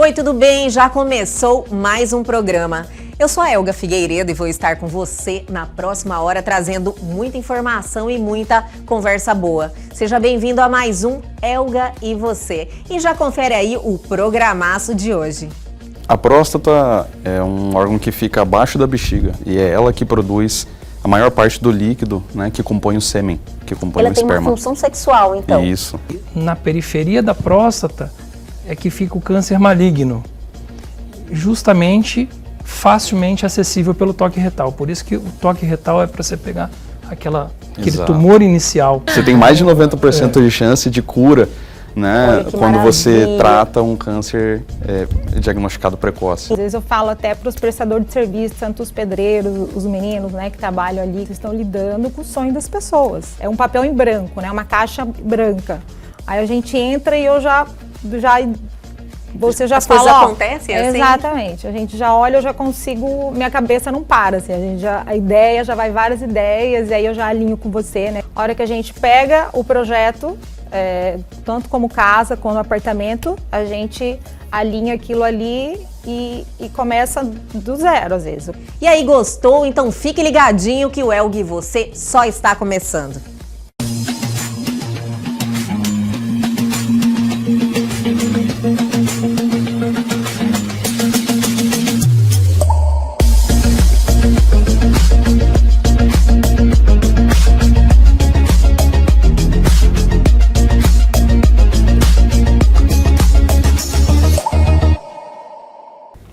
Oi, tudo bem? Já começou mais um programa. Eu sou a Elga Figueiredo e vou estar com você na próxima hora trazendo muita informação e muita conversa boa. Seja bem-vindo a mais um Elga e Você. E já confere aí o programaço de hoje. A próstata é um órgão que fica abaixo da bexiga e é ela que produz a maior parte do líquido, né, que compõe o sêmen, que compõe o esperma. Ela tem uma função sexual, então. Isso. Na periferia da próstata é que fica o câncer maligno, justamente facilmente acessível pelo toque retal. Por isso que o toque retal é para você pegar aquele tumor inicial. Você tem mais de 90% de chance de cura, né, quando você trata um câncer diagnosticado precoce. Às vezes eu falo até para os prestadores de serviço, tanto os pedreiros, os meninos, né, que trabalham ali, que estão lidando com o sonho das pessoas. É um papel em branco, né, uma caixa branca. Aí a gente entra e eu você já fala, coisas acontecem assim? Exatamente. A gente já olha, eu já consigo, minha cabeça não para, assim, a ideia já vai várias ideias e aí eu já alinho com você, né? A hora que a gente pega o projeto, tanto como casa, como apartamento, a gente alinha aquilo ali e começa do zero, às vezes. E aí, gostou? Então fique ligadinho que o Elga e Você só está começando.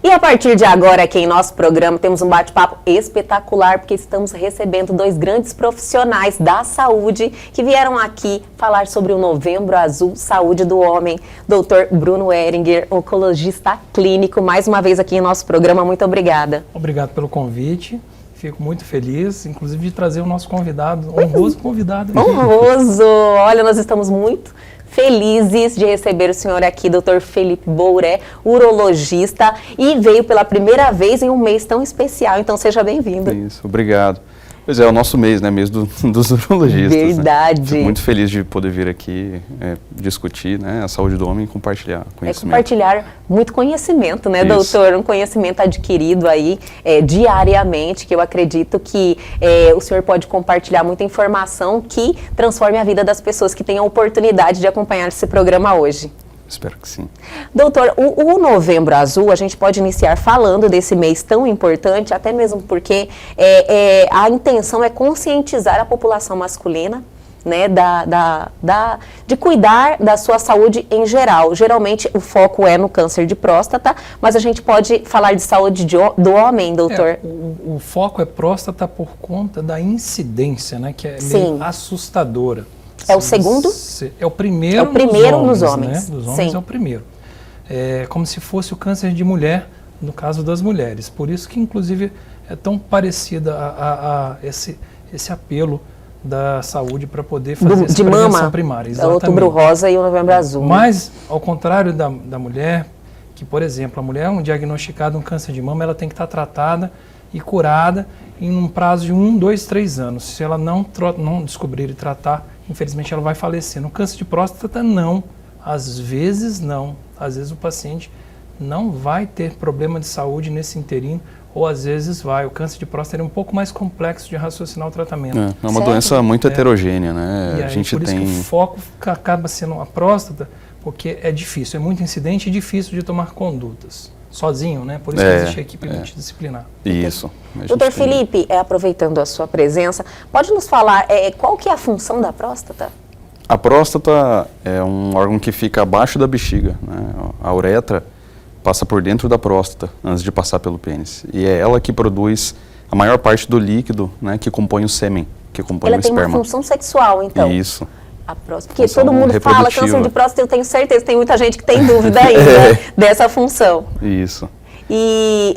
E a partir de agora, aqui em nosso programa, temos um bate-papo espetacular, porque estamos recebendo dois grandes profissionais da saúde que vieram aqui falar sobre o Novembro Azul Saúde do Homem. Dr. Bruno Ehringer, oncologista clínico, mais uma vez aqui em nosso programa. Muito obrigada. Obrigado pelo convite. Fico muito feliz, inclusive, de trazer o nosso convidado, honroso convidado. Honroso! Olha, nós estamos muito felizes de receber o senhor aqui, Dr. Felipe Bouré, urologista, e veio pela primeira vez em um mês tão especial, então seja bem-vindo. Isso, obrigado. Pois é o nosso mês, né, mês dos urologistas. Verdade. Né? Fico muito feliz de poder vir aqui discutir, né, a saúde do homem e compartilhar conhecimento. Compartilhar muito conhecimento, né, Isso. doutor? Um conhecimento adquirido aí diariamente, que eu acredito que o senhor pode compartilhar muita informação que transforme a vida das pessoas que têm a oportunidade de acompanhar esse programa hoje. Espero que sim. Doutor, o Novembro Azul, a gente pode iniciar falando desse mês tão importante, até mesmo porque a intenção é conscientizar a população masculina, né, de cuidar da sua saúde em geral. Geralmente o foco é no câncer de próstata, mas a gente pode falar de saúde do homem, doutor? O foco é próstata por conta da incidência, né, que é meio assustadora. É o segundo? É o primeiro, nos homens. Né? Dos homens é o primeiro. É como se fosse o câncer de mulher, no caso das mulheres. Por isso que, inclusive, é tão parecida a esse apelo da saúde para poder fazer essa prevenção primária. Exatamente. O Outubro Rosa e o Novembro Azul. Mas, ao contrário da mulher, que, por exemplo, a mulher diagnosticada um câncer de mama, ela tem que estar tratada e curada em um prazo de 1, 2, 3 anos. Se ela não descobrir e tratar, infelizmente ela vai falecer. No câncer de próstata, não. Às vezes, não. Às vezes o paciente não vai ter problema de saúde nesse inteirinho, ou às vezes vai. O câncer de próstata é um pouco mais complexo de raciocinar o tratamento. É uma doença muito heterogênea, né? E aí, por isso que o foco acaba sendo a próstata, porque é difícil, é muito incidente e difícil de tomar condutas. Sozinho, né? Por isso que existe a equipe multidisciplinar. Isso. Doutor Felipe, aproveitando a sua presença, pode nos falar qual que é a função da próstata? A próstata é um órgão que fica abaixo da bexiga, né? A uretra passa por dentro da próstata antes de passar pelo pênis. E é ela que produz a maior parte do líquido, né, que compõe o sêmen, que compõe o esperma. Ela tem uma função sexual, então? Isso. A próstata, porque todo mundo fala câncer de próstata, eu tenho certeza, tem muita gente que tem dúvida ainda dessa função. Isso. E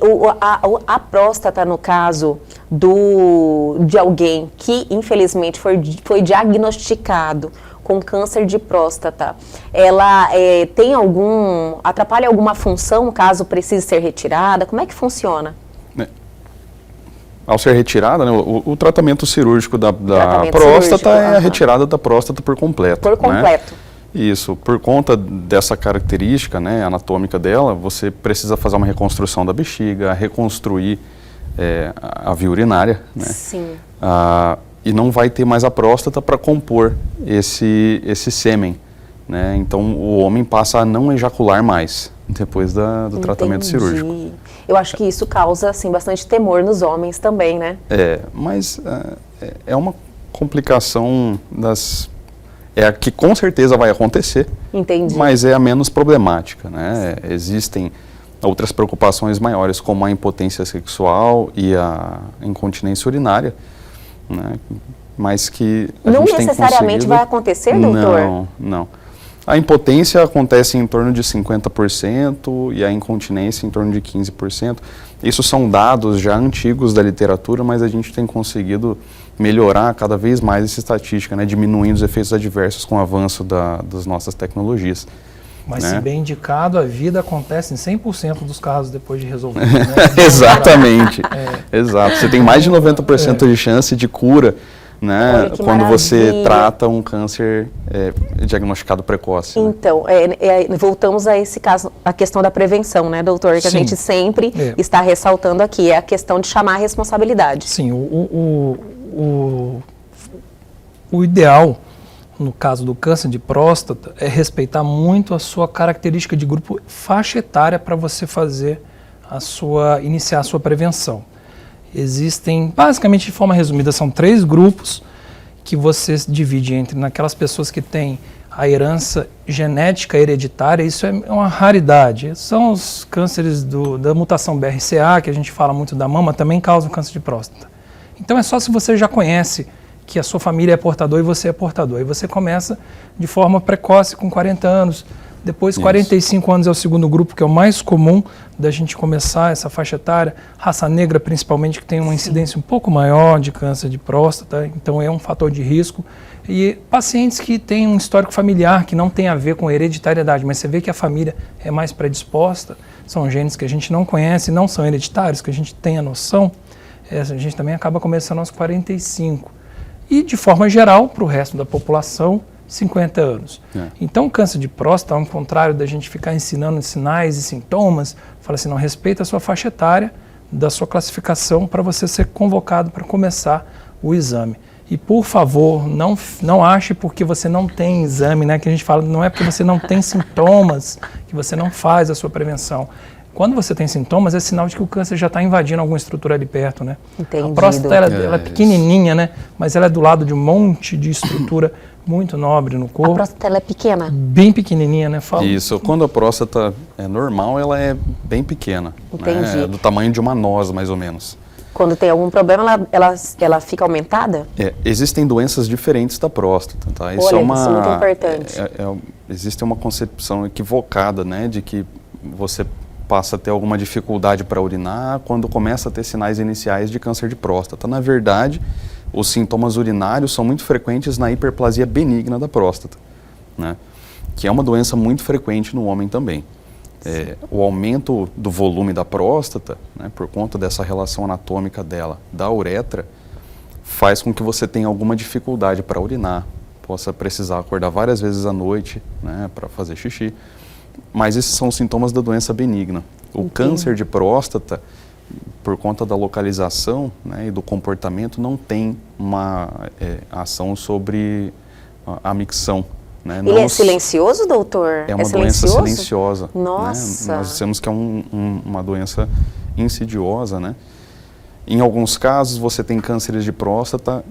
a próstata, no caso de alguém que infelizmente foi diagnosticado com câncer de próstata, ela atrapalha alguma função caso precise ser retirada? Como é que funciona? Ao ser retirada, né, o tratamento cirúrgico da próstata é a retirada da próstata por completo. Por completo. Né? Isso, por conta dessa característica, né, anatômica dela, você precisa fazer uma reconstrução da bexiga, reconstruir a via urinária, né? Sim. E não vai ter mais a próstata para compor esse sêmen, né? Então o homem passa a não ejacular mais depois do tratamento cirúrgico. Eu acho que isso causa assim, bastante temor nos homens também, né? Mas é uma complicação que com certeza vai acontecer, Entendi. mas é a menos problemática, né? Existem outras preocupações maiores, como a impotência sexual e a incontinência urinária, né? Mas que a não gente tem necessariamente vai acontecer, doutor? Não. A impotência acontece em torno de 50% e a incontinência em torno de 15%. Isso são dados já antigos da literatura, mas a gente tem conseguido melhorar cada vez mais essa estatística, né? Diminuindo os efeitos adversos com o avanço das nossas tecnologias. Mas né? Se bem indicado, a vida acontece em 100% dos casos depois de resolver. Né? Exatamente. Exato. Você tem mais de 90% de chance de cura, né, quando você trata um câncer diagnosticado precoce. Né? Então, voltamos a esse caso, a questão da prevenção, né, doutor? Que a gente sempre está ressaltando aqui, é a questão de chamar a responsabilidade. Sim, o ideal, no caso do câncer de próstata, é respeitar muito a sua característica de grupo faixa etária para você iniciar a sua prevenção. Existem, basicamente de forma resumida, são 3 grupos que você divide entre naquelas pessoas que têm a herança genética hereditária. Isso é uma raridade. São os cânceres da mutação BRCA, que a gente fala muito da mama, também causam câncer de próstata. Então é só se você já conhece que a sua família é portador e você é portador. Aí você começa de forma precoce, com 40 anos. Depois, 45 anos é o segundo grupo, que é o mais comum da gente começar essa faixa etária. Raça negra, principalmente, que tem uma incidência um pouco maior de câncer de próstata, então é um fator de risco. E pacientes que têm um histórico familiar que não tem a ver com hereditariedade, mas você vê que a família é mais predisposta, são genes que a gente não conhece, não são hereditários, que a gente tem a noção, a gente também acaba começando aos 45. E, de forma geral, para o resto da população, 50 anos. Então, o câncer de próstata, ao contrário da gente ficar ensinando sinais e sintomas, fala assim, não, respeita a sua faixa etária, da sua classificação, para você ser convocado para começar o exame. E, por favor, não ache porque você não tem exame, né? Que a gente fala, não é porque você não tem sintomas que você não faz a sua prevenção. Quando você tem sintomas, é sinal de que o câncer já está invadindo alguma estrutura ali perto, né? Entendido. A próstata, ela é pequenininha, né? Mas ela é do lado de um monte de estrutura muito nobre no corpo. A próstata, ela é pequena? Bem pequenininha, né? Isso. Quando a próstata é normal, ela é bem pequena. Entendi. Né? Do tamanho de uma noz, mais ou menos. Quando tem algum problema, ela fica aumentada? Existem doenças diferentes da próstata, tá? Isso é muito importante. Existe uma concepção equivocada, né? De que você passa a ter alguma dificuldade para urinar quando começa a ter sinais iniciais de câncer de próstata. Na verdade, os sintomas urinários são muito frequentes na hiperplasia benigna da próstata, né? Que é uma doença muito frequente no homem também. O aumento do volume da próstata, né, por conta dessa relação anatômica dela, da uretra, faz com que você tenha alguma dificuldade para urinar, possa precisar acordar várias vezes à noite, né, para fazer xixi. Mas esses são os sintomas da doença benigna. O câncer de próstata, por conta da localização, né, e do comportamento, não tem uma ação sobre a micção. Né? Ele é silencioso, doutor? É uma doença silenciosa. Nossa! Né? Nós dizemos que é uma doença insidiosa, né? Em alguns casos, você tem cânceres de próstata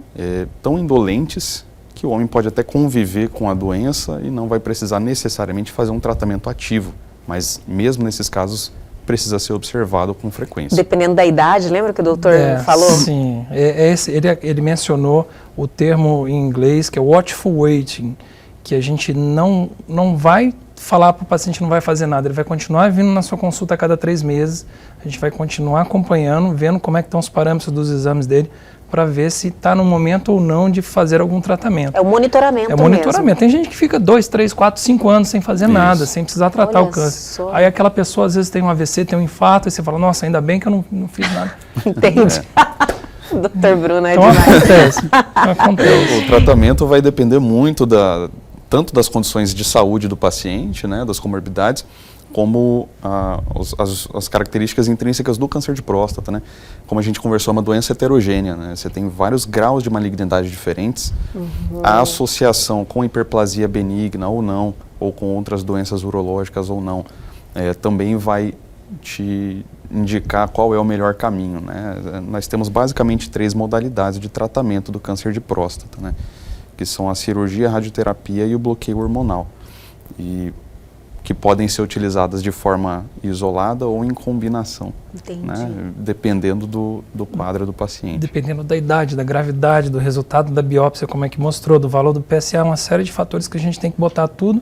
tão indolentes que o homem pode até conviver com a doença e não vai precisar necessariamente fazer um tratamento ativo. Mas mesmo nesses casos, precisa ser observado com frequência. Dependendo da idade, lembra que o doutor falou? Sim, ele mencionou o termo em inglês que é watchful waiting, que a gente não vai falar para o paciente, não vai fazer nada, ele vai continuar vindo na sua consulta a cada 3 meses, a gente vai continuar acompanhando, vendo como é que estão os parâmetros dos exames dele, para ver se está no momento ou não de fazer algum tratamento. É o monitoramento mesmo. É o monitoramento. Tem gente que fica 2, 3, 4, 5 anos sem fazer nada, sem precisar tratar o câncer. Aí aquela pessoa às vezes tem um AVC, tem um infarto, e você fala, nossa, ainda bem que eu não fiz nada. Entendi. Doutor Bruno, então, demais. Acontece. O tratamento vai depender muito tanto das condições de saúde do paciente, né, das comorbidades, como as características intrínsecas do câncer de próstata, né? Como a gente conversou, é uma doença heterogênea, né? Você tem vários graus de malignidade diferentes. A associação com hiperplasia benigna ou não, ou com outras doenças urológicas ou não, também vai te indicar qual é o melhor caminho, né? Nós temos basicamente 3 modalidades de tratamento do câncer de próstata, né? Que são a cirurgia, a radioterapia e o bloqueio hormonal. E que podem ser utilizadas de forma isolada ou em combinação, né? Dependendo do quadro do paciente. Dependendo da idade, da gravidade, do resultado da biópsia, como é que mostrou, do valor do PSA, uma série de fatores que a gente tem que botar tudo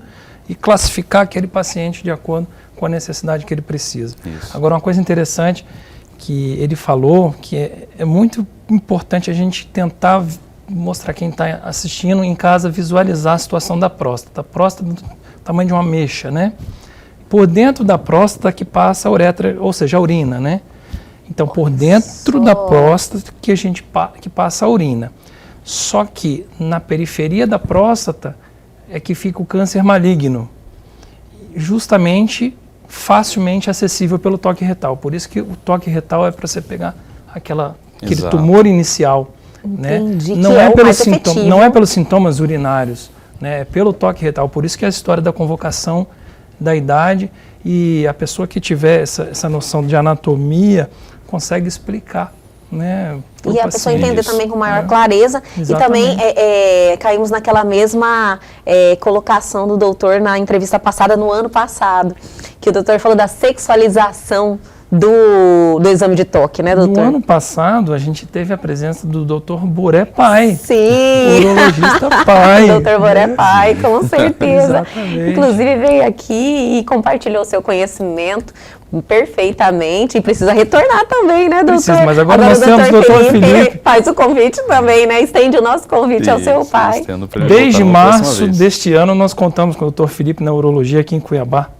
e classificar aquele paciente de acordo com a necessidade que ele precisa. Isso. Agora, uma coisa interessante que ele falou, que é muito importante a gente tentar mostrar quem está assistindo em casa, visualizar a situação da próstata. A próstata do tamanho de uma ameixa, né? Por dentro da próstata que passa a uretra, ou seja, a urina, né? Então, por dentro da próstata que passa a urina. Só que na periferia da próstata é que fica o câncer maligno, justamente facilmente acessível pelo toque retal. Por isso que o toque retal é para você pegar aquele tumor inicial. Entendi, né? Não é pelos sintomas urinários, né? É pelo toque retal. Por isso que é a história da convocação da idade, e a pessoa que tiver essa noção de anatomia consegue explicar, né? E a pessoa entender também com maior clareza. Exatamente. E também caímos naquela mesma colocação do doutor na entrevista passada, no ano passado, que o doutor falou da sexualização do exame de toque, né, doutor? No ano passado, a gente teve a presença do Dr. Boré Pai. Sim! Urologista Pai. O Dr. Boré Pai, com certeza. Exatamente. Inclusive veio aqui e compartilhou seu conhecimento perfeitamente, e precisa retornar também, né, doutor? Precisa, mas agora nós temos o Dr. Felipe. Faz o convite também, né? Estende o nosso convite ao seu pai. Desde março deste ano, nós contamos com o Dr. Felipe na urologia aqui em Cuiabá.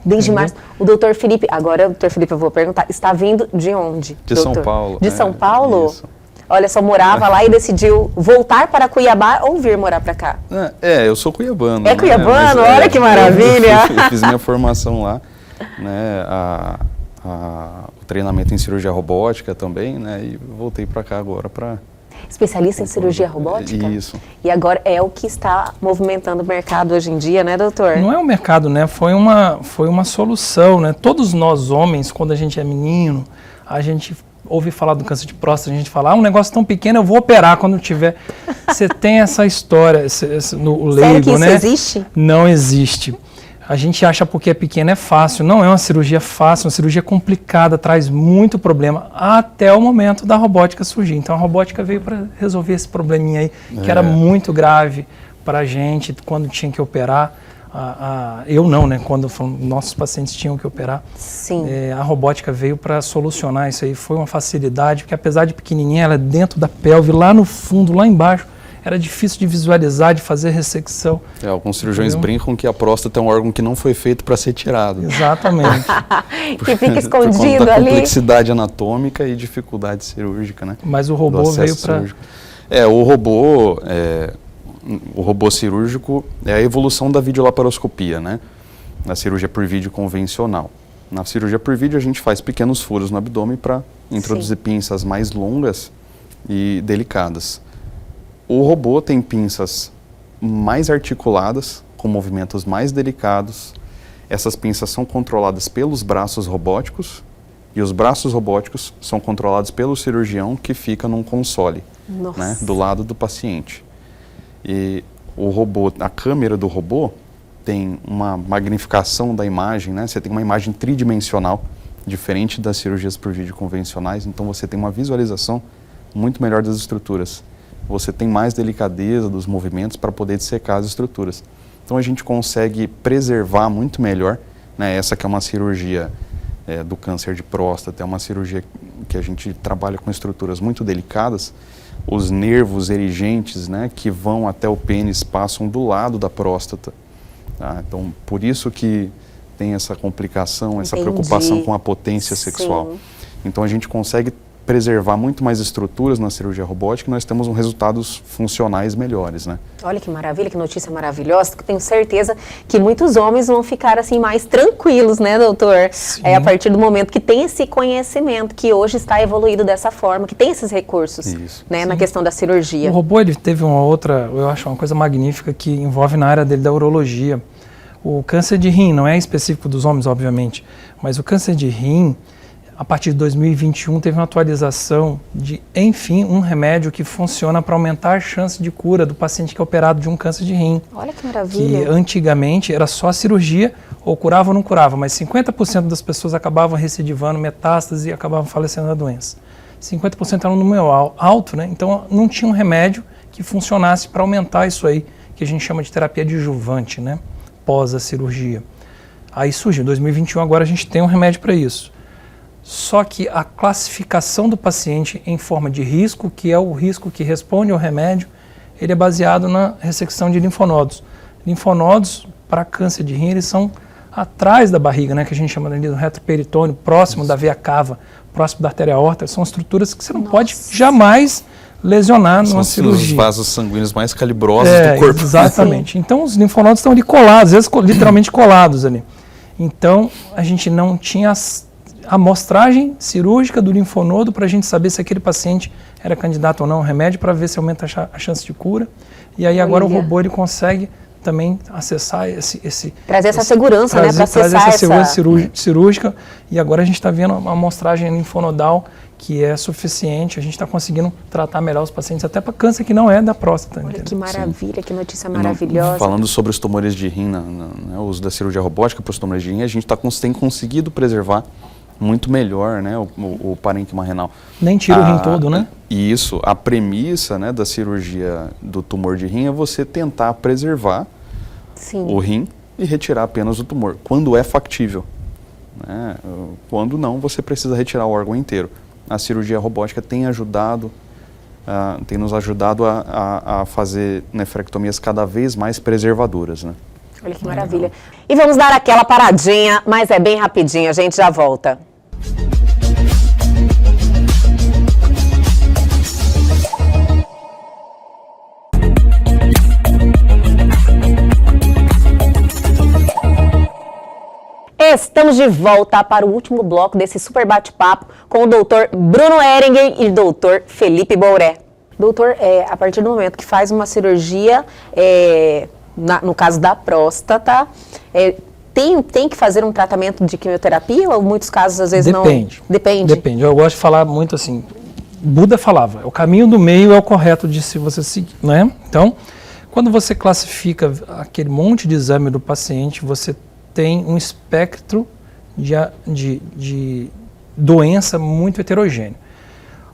Desde março. O doutor Felipe, agora, doutor Felipe, eu vou perguntar, está vindo de onde? De doutor? São Paulo. De São Paulo? Isso. Olha, só morava lá e decidiu voltar para Cuiabá ou vir morar para cá? Eu sou cuiabano. É cuiabano? Olha que maravilha! Eu fiz minha formação lá, né? O treinamento em cirurgia robótica também, né? E voltei para cá agora para... Especialista em cirurgia robótica? Isso. E agora é o que está movimentando o mercado hoje em dia, né, doutor? Não é o mercado, né? Foi uma solução, né? Todos nós homens, quando a gente é menino, a gente ouve falar do câncer de próstata, a gente fala, um negócio tão pequeno, eu vou operar quando tiver. Você tem essa história, no leigo, Sério que isso né? existe? Não existe. A gente acha porque é pequeno é fácil. Não é uma cirurgia fácil, uma cirurgia complicada, traz muito problema até o momento da robótica surgir. Então a robótica veio para resolver esse probleminha aí, que era muito grave para a gente quando tinha que operar. Eu não, né? Quando nossos pacientes tinham que operar. Sim. A robótica veio para solucionar isso aí. Foi uma facilidade, porque apesar de pequenininha, ela é dentro da pelve, lá no fundo, lá embaixo. Era difícil de visualizar, de fazer ressecção. Alguns cirurgiões brincam que a próstata é um órgão que não foi feito para ser tirado. Exatamente. Que fica escondido por conta da ali. Complexidade anatômica e dificuldade cirúrgica, né? Mas o robô veio para... O robô cirúrgico é a evolução da videolaparoscopia, né? Na cirurgia por vídeo convencional. Na cirurgia por vídeo a gente faz pequenos furos no abdômen para introduzir pinças mais longas e delicadas. O robô tem pinças mais articuladas, com movimentos mais delicados. Essas pinças são controladas pelos braços robóticos, e os braços robóticos são controlados pelo cirurgião, que fica num console, né, do lado do paciente. E o robô, a câmera do robô tem uma magnificação da imagem, né? Você tem uma imagem tridimensional, diferente das cirurgias por vídeo convencionais, então você tem uma visualização muito melhor das estruturas. Você tem mais delicadeza dos movimentos para poder dissecar as estruturas. Então a gente consegue preservar muito melhor, né? Essa que é uma cirurgia do câncer de próstata, é uma cirurgia que a gente trabalha com estruturas muito delicadas. Os nervos erigentes, né, que vão até o pênis passam do lado da próstata. Tá? Então, por isso que tem essa complicação, essa preocupação com a potência sexual. Então, a gente consegue preservar muito mais estruturas na cirurgia robótica, nós temos resultados funcionais melhores, né? Olha que maravilha, que notícia maravilhosa, que eu tenho certeza que muitos homens vão ficar assim mais tranquilos, né, doutor? A partir do momento que tem esse conhecimento, que hoje está evoluído dessa forma, que tem esses recursos, né, na questão da cirurgia. O robô, ele teve uma outra, eu acho uma coisa magnífica que envolve na área dele da urologia. O câncer de rim não é específico dos homens, obviamente, mas o câncer de rim, a partir de 2021, teve uma atualização de, enfim, um remédio que funciona para aumentar a chance de cura do paciente que é operado de um câncer de rim. Olha que maravilha. Que antigamente era só a cirurgia, ou curava ou não curava, mas 50% das pessoas acabavam recidivando metástase e acabavam falecendo da doença. 50% era um número alto, né? Então não tinha um remédio que funcionasse para aumentar isso aí, que a gente chama de terapia adjuvante, né? Pós a cirurgia. Aí surgiu, em 2021 agora a gente tem um remédio para isso. Só que a classificação do paciente em forma de risco, que é o risco que responde ao remédio, ele é baseado na ressecção de linfonodos. Linfonodos, para câncer de rim, eles são atrás da barriga, né, que a gente chama ali do retroperitônio, próximo da veia cava, próximo da artéria aorta. São estruturas que você não pode jamais lesionar numa cirurgia. São os vasos sanguíneos mais calibrosos do corpo. Exatamente. Então, os linfonodos estão ali colados, às vezes literalmente colados ali. Então, a gente não tinha a amostragem cirúrgica do linfonodo para a gente saber se aquele paciente era candidato ou não ao remédio, para ver se aumenta a chance de cura. E aí agora o robô ele consegue também acessar trazer essa segurança, né, para acessar essa segurança cirúrgica. E agora a gente está vendo uma amostragem linfonodal que é suficiente, a gente está conseguindo tratar melhor os pacientes, até para câncer que não é da próstata. Olha, entendeu? que maravilha, que notícia maravilhosa. Falando sobre os tumores de rim, o uso da cirurgia robótica para os tumores de rim, a gente tem conseguido preservar muito melhor, né, o parênquima renal. Nem tira o rim todo, né? E isso, a premissa, né, da cirurgia do tumor de rim é você tentar preservar o rim e retirar apenas o tumor, quando é factível. Né? Quando não, você precisa retirar o órgão inteiro. A cirurgia robótica tem nos ajudado a fazer nefrectomias cada vez mais preservadoras, né? Olha que maravilha. E vamos dar aquela paradinha, mas é bem rapidinho, a gente já volta. Estamos de volta para o último bloco desse super bate-papo com o doutor Bruno Ehringen e o doutor Felipe Bouré. Doutor, a partir do momento que faz uma cirurgia, no caso da próstata, tem que fazer um tratamento de quimioterapia ou em muitos casos às vezes Depende. não? Depende. Eu gosto de falar muito assim, Buda falava, o caminho do meio é o correto de se você seguir, né? Então, quando você classifica aquele monte de exame do paciente, você tem um espectro de doença muito heterogêneo.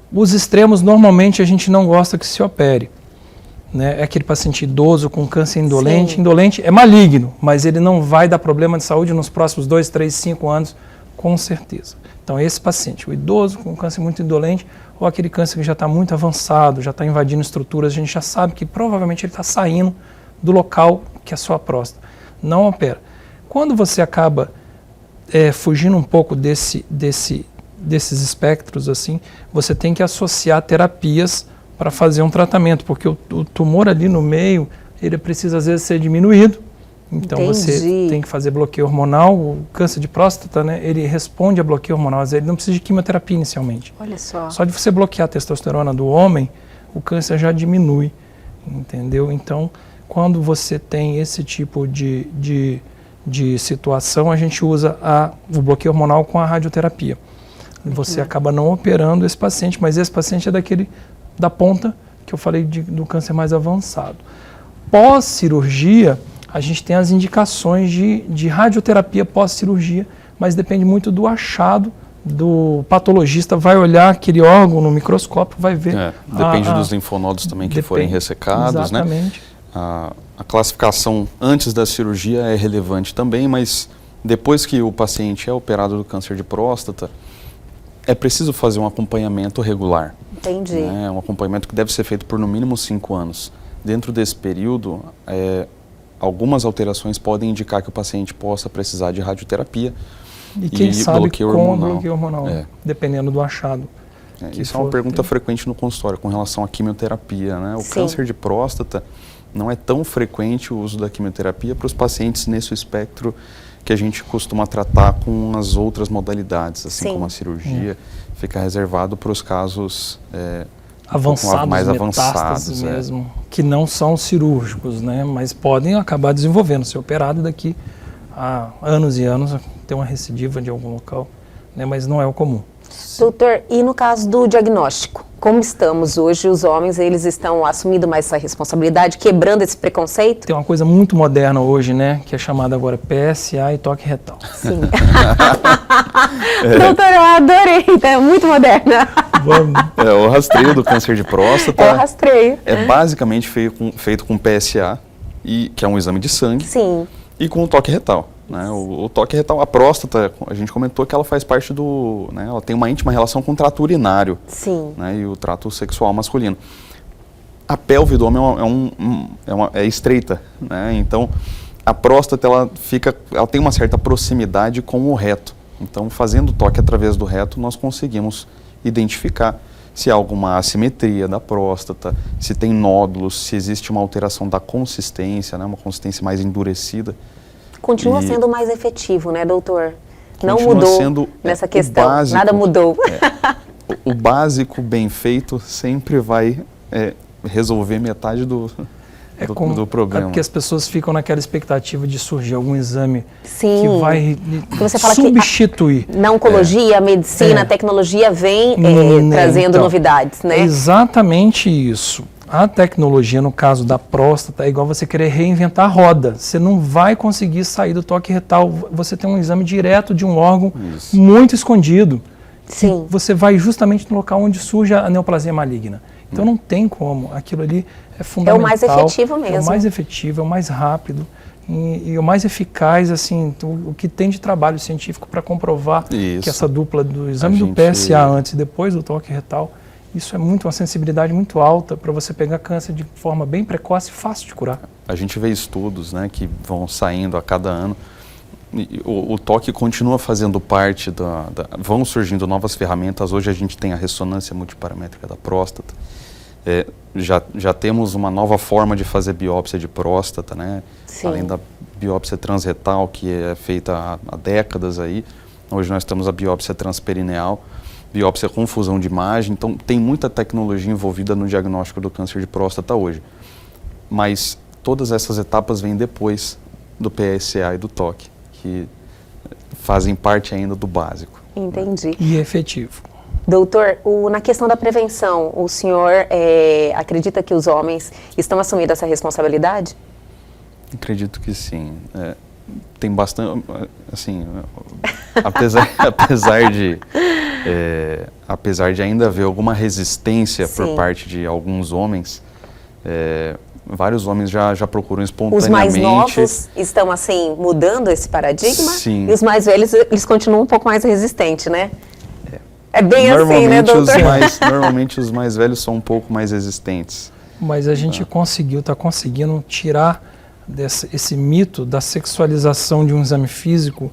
Os extremos, normalmente, a gente não gosta que se opere. Né? É aquele paciente idoso com câncer indolente. Sim. Indolente é maligno, mas ele não vai dar problema de saúde nos próximos 2, 3, 5 anos, com certeza. Então, esse paciente, o idoso com câncer muito indolente, ou aquele câncer que já está muito avançado, já está invadindo estruturas, a gente já sabe que provavelmente ele está saindo do local que é a sua próstata. Não opera. Quando você acaba fugindo um pouco desses espectros, assim, você tem que associar terapias para fazer um tratamento, porque o tumor ali no meio, ele precisa às vezes ser diminuído. Então Entendi. Você tem que fazer bloqueio hormonal. O câncer de próstata, né, ele responde a bloqueio hormonal, às vezes ele não precisa de quimioterapia inicialmente. Olha só. Só de você bloquear a testosterona do homem, o câncer já diminui, entendeu? Então, quando você tem esse tipo de situação, a gente usa o bloqueio hormonal com a radioterapia. Você acaba não operando esse paciente, mas esse paciente é da ponta que eu falei do câncer mais avançado. Pós-cirurgia, a gente tem as indicações de radioterapia pós-cirurgia, mas depende muito do achado do patologista. Vai olhar aquele órgão no microscópio, vai ver. Depende dos linfonodos também que forem ressecados, exatamente. Né? A classificação antes da cirurgia é relevante também, mas depois que o paciente é operado do câncer de próstata, é preciso fazer um acompanhamento regular. Entendi. Né? Um acompanhamento que deve ser feito por no mínimo 5 anos. Dentro desse período, algumas alterações podem indicar que o paciente possa precisar de radioterapia e quem sabe bloqueio com hormonal. Bloqueio hormonal, dependendo do achado. Isso é uma pergunta frequente no consultório com relação à quimioterapia, né? O Sim. câncer de próstata não é tão frequente o uso da quimioterapia para os pacientes nesse espectro que a gente costuma tratar com as outras modalidades, assim Sim. como a cirurgia, fica reservado para os casos Avançados, mais metástases avançados, mesmo, que não são cirúrgicos, né? Mas podem acabar desenvolvendo, ser operado daqui a anos e anos, ter uma recidiva de algum local, né? Mas não é o comum. Doutor, e no caso do diagnóstico? Como estamos hoje? Os homens, eles estão assumindo mais essa responsabilidade, quebrando esse preconceito? Tem uma coisa muito moderna hoje, né? Que é chamada agora PSA e toque retal. Sim. Doutor, eu adorei, é muito moderna. Vamos. o rastreio do câncer de próstata Eu rastreio. é basicamente feito com PSA, que é um exame de sangue, Sim. e com o toque retal. Né? O toque retal, a próstata, a gente comentou que ela faz parte do... Né? Ela tem uma íntima relação com o trato urinário, Sim. né? E o trato sexual masculino. A pelve do homem é estreita, né? Então a próstata ela tem uma certa proximidade com o reto. Então, fazendo o toque através do reto, nós conseguimos identificar se há alguma assimetria da próstata, se tem nódulos, se existe uma alteração da consistência, né? Uma consistência mais endurecida. Continua sendo mais efetivo, né, doutor? Não Continua mudou sendo, nessa o questão, básico, nada mudou. O básico bem feito sempre vai resolver metade do problema. É porque as pessoas ficam naquela expectativa de surgir algum exame Sim. que vai Você fala substituir. que na oncologia, a medicina, a tecnologia vem trazendo Então, novidades, né? É exatamente isso. A tecnologia, no caso da próstata, é igual você querer reinventar a roda. Você não vai conseguir sair do toque retal. Você tem um exame direto de um órgão muito escondido. Sim. Você vai justamente no local onde surge a neoplasia maligna. Então não tem como. Aquilo ali é fundamental. É o mais efetivo mesmo. É o mais efetivo, é o mais rápido e o mais eficaz, assim, o que tem de trabalho científico para comprovar que essa dupla do exame do PSA antes e depois do toque retal, isso é uma sensibilidade muito alta para você pegar câncer de forma bem precoce e fácil de curar. A gente vê estudos, né, que vão saindo a cada ano. O toque continua fazendo parte vão surgindo novas ferramentas. Hoje a gente tem a ressonância multiparamétrica da próstata. Já temos uma nova forma de fazer biópsia de próstata, né? Sim. Além da biópsia transretal, que é feita há décadas aí. Hoje nós temos a biópsia transperineal, biópsia com fusão de imagem. Então tem muita tecnologia envolvida no diagnóstico do câncer de próstata hoje. Mas todas essas etapas vêm depois do PSA e do toque, que fazem parte ainda do básico. Entendi. E efetivo. Doutor, na questão da prevenção, o senhor acredita que os homens estão assumindo essa responsabilidade? Acredito que sim. Tem bastante, assim, apesar de ainda haver alguma resistência por parte de alguns homens, vários homens já procuram espontaneamente. Os mais novos estão, assim, mudando esse paradigma? Sim. E os mais velhos, eles continuam um pouco mais resistentes, né? É bem assim, né, doutor? Normalmente os mais velhos são um pouco mais resistentes. Mas a gente está conseguindo tirar esse mito da sexualização de um exame físico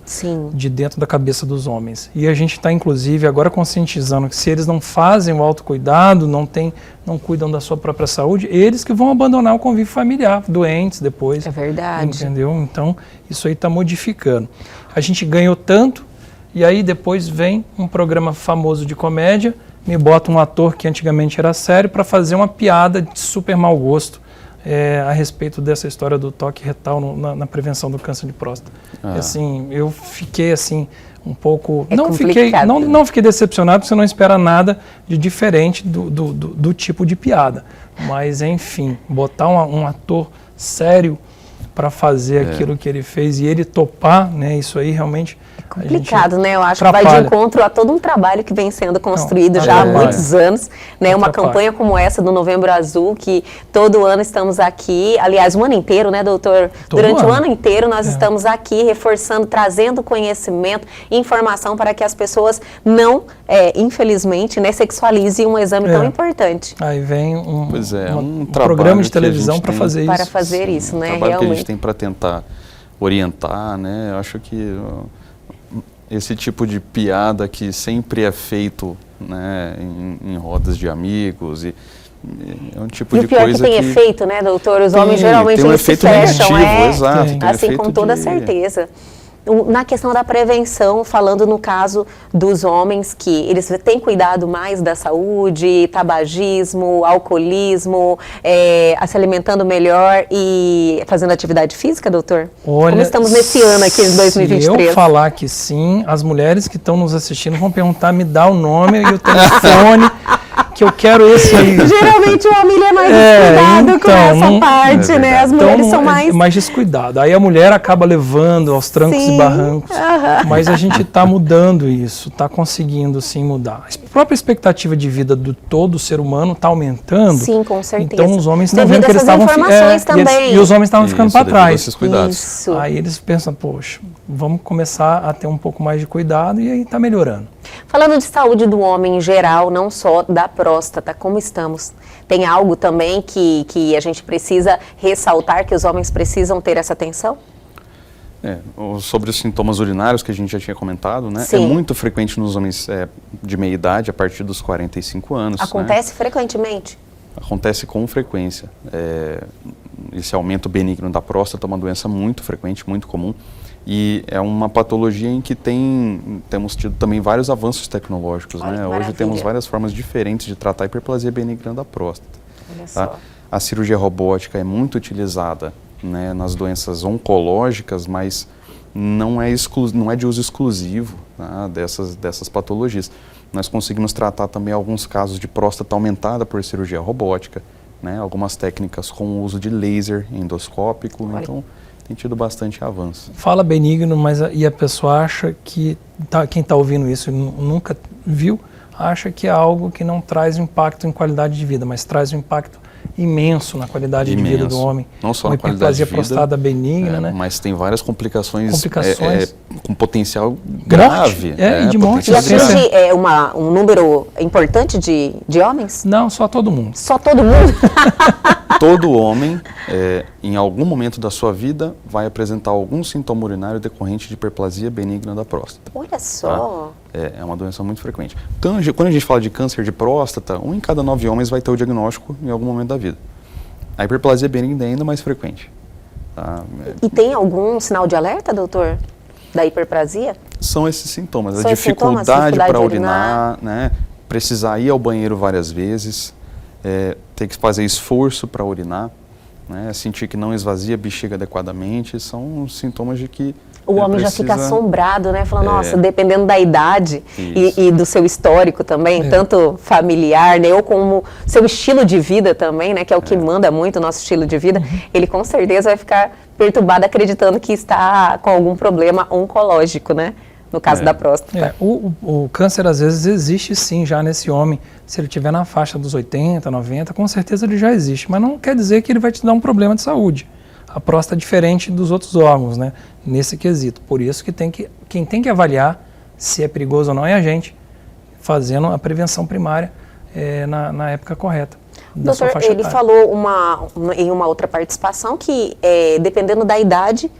de dentro da cabeça dos homens. E a gente está, inclusive, agora conscientizando que se eles não fazem o autocuidado, não cuidam da sua própria saúde, eles que vão abandonar o convívio familiar, doentes depois. É verdade. Entendeu? Então, isso aí está modificando. A gente ganhou tanto, e aí depois vem um programa famoso de comédia, me bota um ator que antigamente era sério para fazer uma piada de super mau gosto a respeito dessa história do toque retal na prevenção do câncer de próstata. Assim, eu fiquei assim um pouco... Não fiquei decepcionado, porque você não espera nada de diferente do tipo de piada. Mas, enfim, botar um ator sério para fazer aquilo que ele fez e ele topar, né, isso aí realmente... Complicado, né? Eu acho que vai de encontro a todo um trabalho que vem sendo construído já há muitos anos, né? Uma campanha como essa do Novembro Azul, que todo ano estamos aqui, aliás, o ano inteiro, né, doutor? Durante o ano inteiro nós estamos aqui reforçando, trazendo conhecimento, informação para que as pessoas não, infelizmente, né, sexualizem um exame tão importante. Aí vem um programa de televisão para fazer isso. Para fazer isso, né? Um trabalho que a gente tem para tentar orientar, né? Eu acho que esse tipo de piada que sempre é feito né, em rodas de amigos é um tipo E de o pior coisa que tem efeito, né, doutor? Os homens geralmente tem um eles se efeito fecham, negativo, exato. Tem um assim, efeito com toda certeza. Na questão da prevenção, falando no caso dos homens que eles têm cuidado mais da saúde, tabagismo, alcoolismo, se alimentando melhor e fazendo atividade física, doutor? Olha, como estamos nesse ano aqui de 2023? Se eu falar que sim, as mulheres que estão nos assistindo vão perguntar, me dá o nome e o telefone, que eu quero esse aí. Geralmente o homem ele é mais descuidado com essa parte, né? As mulheres são mais descuidado. Aí a mulher acaba levando aos trancos e barrancos. Mas a gente está mudando isso, está conseguindo sim mudar. A própria expectativa de vida do todo ser humano está aumentando. Sim, com certeza. Então os homens estão vendo que eles estavam também. E os homens estavam ficando para trás. Isso. Aí eles pensam, poxa, vamos começar a ter um pouco mais de cuidado e aí está melhorando. Falando de saúde do homem em geral, não só da próstata, como estamos? Tem algo também que a gente precisa ressaltar, que os homens precisam ter essa atenção? Sobre os sintomas urinários que a gente já tinha comentado, né? Sim. É muito frequente nos homens de meia idade, a partir dos 45 anos. Acontece frequentemente? Acontece com frequência. Esse aumento benigno da próstata é uma doença muito frequente, muito comum. E é uma patologia em que temos tido também vários avanços tecnológicos, né? Hoje temos várias formas diferentes de tratar a hiperplasia benigna da próstata. Olha só. A cirurgia robótica é muito utilizada, né, nas doenças oncológicas, mas não é de uso exclusivo, tá, dessas patologias. Nós conseguimos tratar também alguns casos de próstata aumentada por cirurgia robótica, né, algumas técnicas com o uso de laser endoscópico, então tem tido bastante avanço. Fala benigno, mas a pessoa acha que, quem está ouvindo isso e nunca viu, acha que é algo que não traz impacto em qualidade de vida, mas traz um impacto imenso na qualidade de vida do homem. Não só na qualidade de vida, prostada benigna, né? Mas tem várias complicações. Com potencial morte, grave. E de morte. E atinge um número importante de homens? Não, só todo mundo. Só todo mundo? Todo homem, em algum momento da sua vida, vai apresentar algum sintoma urinário decorrente de hiperplasia benigna da próstata. Olha só. Tá? É uma doença muito frequente. Então, quando a gente fala de câncer de próstata, 1 em cada 9 homens vai ter o diagnóstico em algum momento da vida. A hiperplasia benigna é ainda mais frequente. Tá? E tem algum sinal de alerta, doutor, da hiperplasia? São esses sintomas. São a dificuldade para de urinar, né? Precisar ir ao banheiro várias vezes, ter que fazer esforço para urinar, né? Sentir que não esvazia a bexiga adequadamente, são sintomas de que o homem já fica assombrado, né? Falando, nossa, dependendo da idade e do seu histórico também, tanto familiar, né? Ou como seu estilo de vida também, né? Que é o que manda muito o nosso estilo de vida. Ele com certeza vai ficar perturbado acreditando que está com algum problema oncológico, né? No caso da próstata. O câncer, às vezes, existe sim já nesse homem. Se ele estiver na faixa dos 80, 90, com certeza ele já existe. Mas não quer dizer que ele vai te dar um problema de saúde. A próstata é diferente dos outros órgãos, né? Nesse quesito. Por isso que quem tem que avaliar se é perigoso ou não é a gente, fazendo a prevenção primária na época correta. Doutor, ele falou em uma outra participação que, dependendo da idade,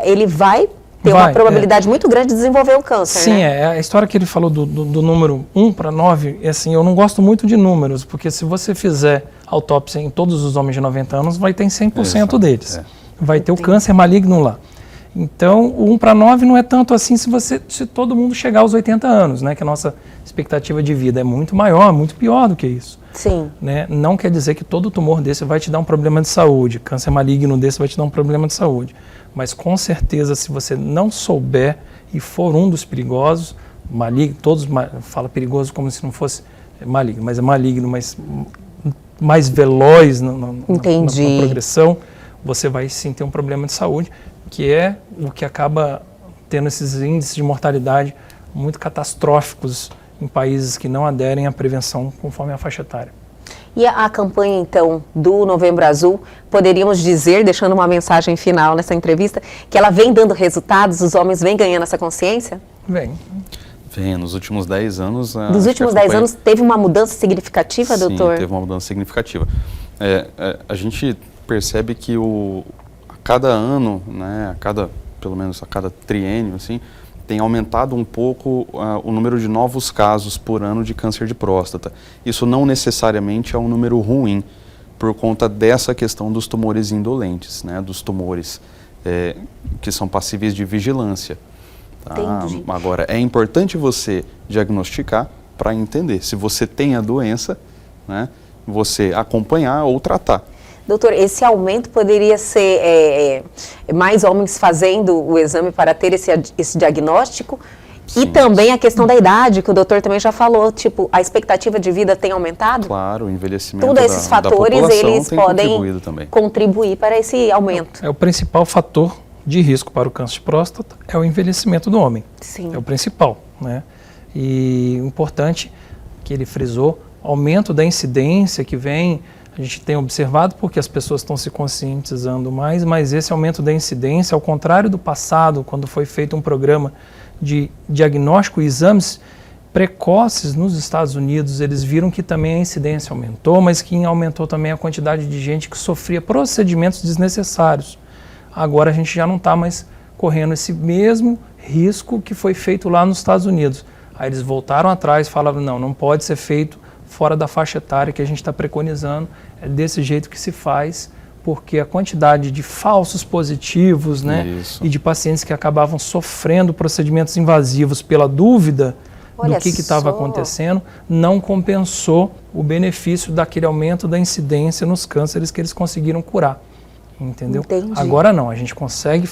ele vai ter uma probabilidade muito grande de desenvolver o câncer, Sim, né? A história que ele falou do número 1 para 9, assim, eu não gosto muito de números, porque se você fizer autópsia em todos os homens de 90 anos, vai ter em 100% deles. Vai ter o câncer maligno lá. Então, o 1 para 9 não é tanto assim se todo mundo chegar aos 80 anos, né? Que a nossa expectativa de vida é muito maior, muito pior do que isso. Sim. Né? Não quer dizer que todo tumor desse vai te dar um problema de saúde, câncer maligno desse vai te dar um problema de saúde. Mas com certeza, se você não souber e for um dos perigosos, maligno, todos falam perigoso como se não fosse maligno, mas é maligno, mas mais veloz na progressão, você vai sim ter um problema de saúde, que é o que acaba tendo esses índices de mortalidade muito catastróficos em países que não aderem à prevenção conforme a faixa etária. E a campanha, então, do Novembro Azul, poderíamos dizer, deixando uma mensagem final nessa entrevista, que ela vem dando resultados, os homens vêm ganhando essa consciência? Vem, nos últimos 10 anos... Nos últimos 10 anos teve uma mudança significativa, doutor? Sim, teve uma mudança significativa. A gente percebe que a cada ano, né, pelo menos a cada triênio, assim, tem aumentado um pouco o número de novos casos por ano de câncer de próstata. Isso não necessariamente é um número ruim, por conta dessa questão dos tumores indolentes, né, dos tumores que são passíveis de vigilância. Tá? Entendi. Agora, é importante você diagnosticar para entender se você tem a doença, né, você acompanhar ou tratar. Doutor, esse aumento poderia ser mais homens fazendo o exame para ter esse diagnóstico? Sim. E também a questão da idade, que o doutor também já falou, tipo, a expectativa de vida tem aumentado? Claro, o envelhecimento Todos esses fatores, eles podem contribuir para esse aumento. O principal fator de risco para o câncer de próstata é o envelhecimento do homem. Sim. É o principal, né? E o importante que ele frisou, aumento da incidência que vem, a gente tem observado porque as pessoas estão se conscientizando mais, mas esse aumento da incidência, ao contrário do passado, quando foi feito um programa de diagnóstico e exames precoces nos Estados Unidos, eles viram que também a incidência aumentou, mas que aumentou também a quantidade de gente que sofria procedimentos desnecessários. Agora a gente já não está mais correndo esse mesmo risco que foi feito lá nos Estados Unidos. Aí eles voltaram atrás e falaram, não pode ser feito fora da faixa etária que a gente está preconizando, é desse jeito que se faz, porque a quantidade de falsos positivos, né, e de pacientes que acabavam sofrendo procedimentos invasivos pela dúvida do que estava acontecendo, não compensou o benefício daquele aumento da incidência nos cânceres que eles conseguiram curar. Entendeu? Entendi. Agora não, a gente consegue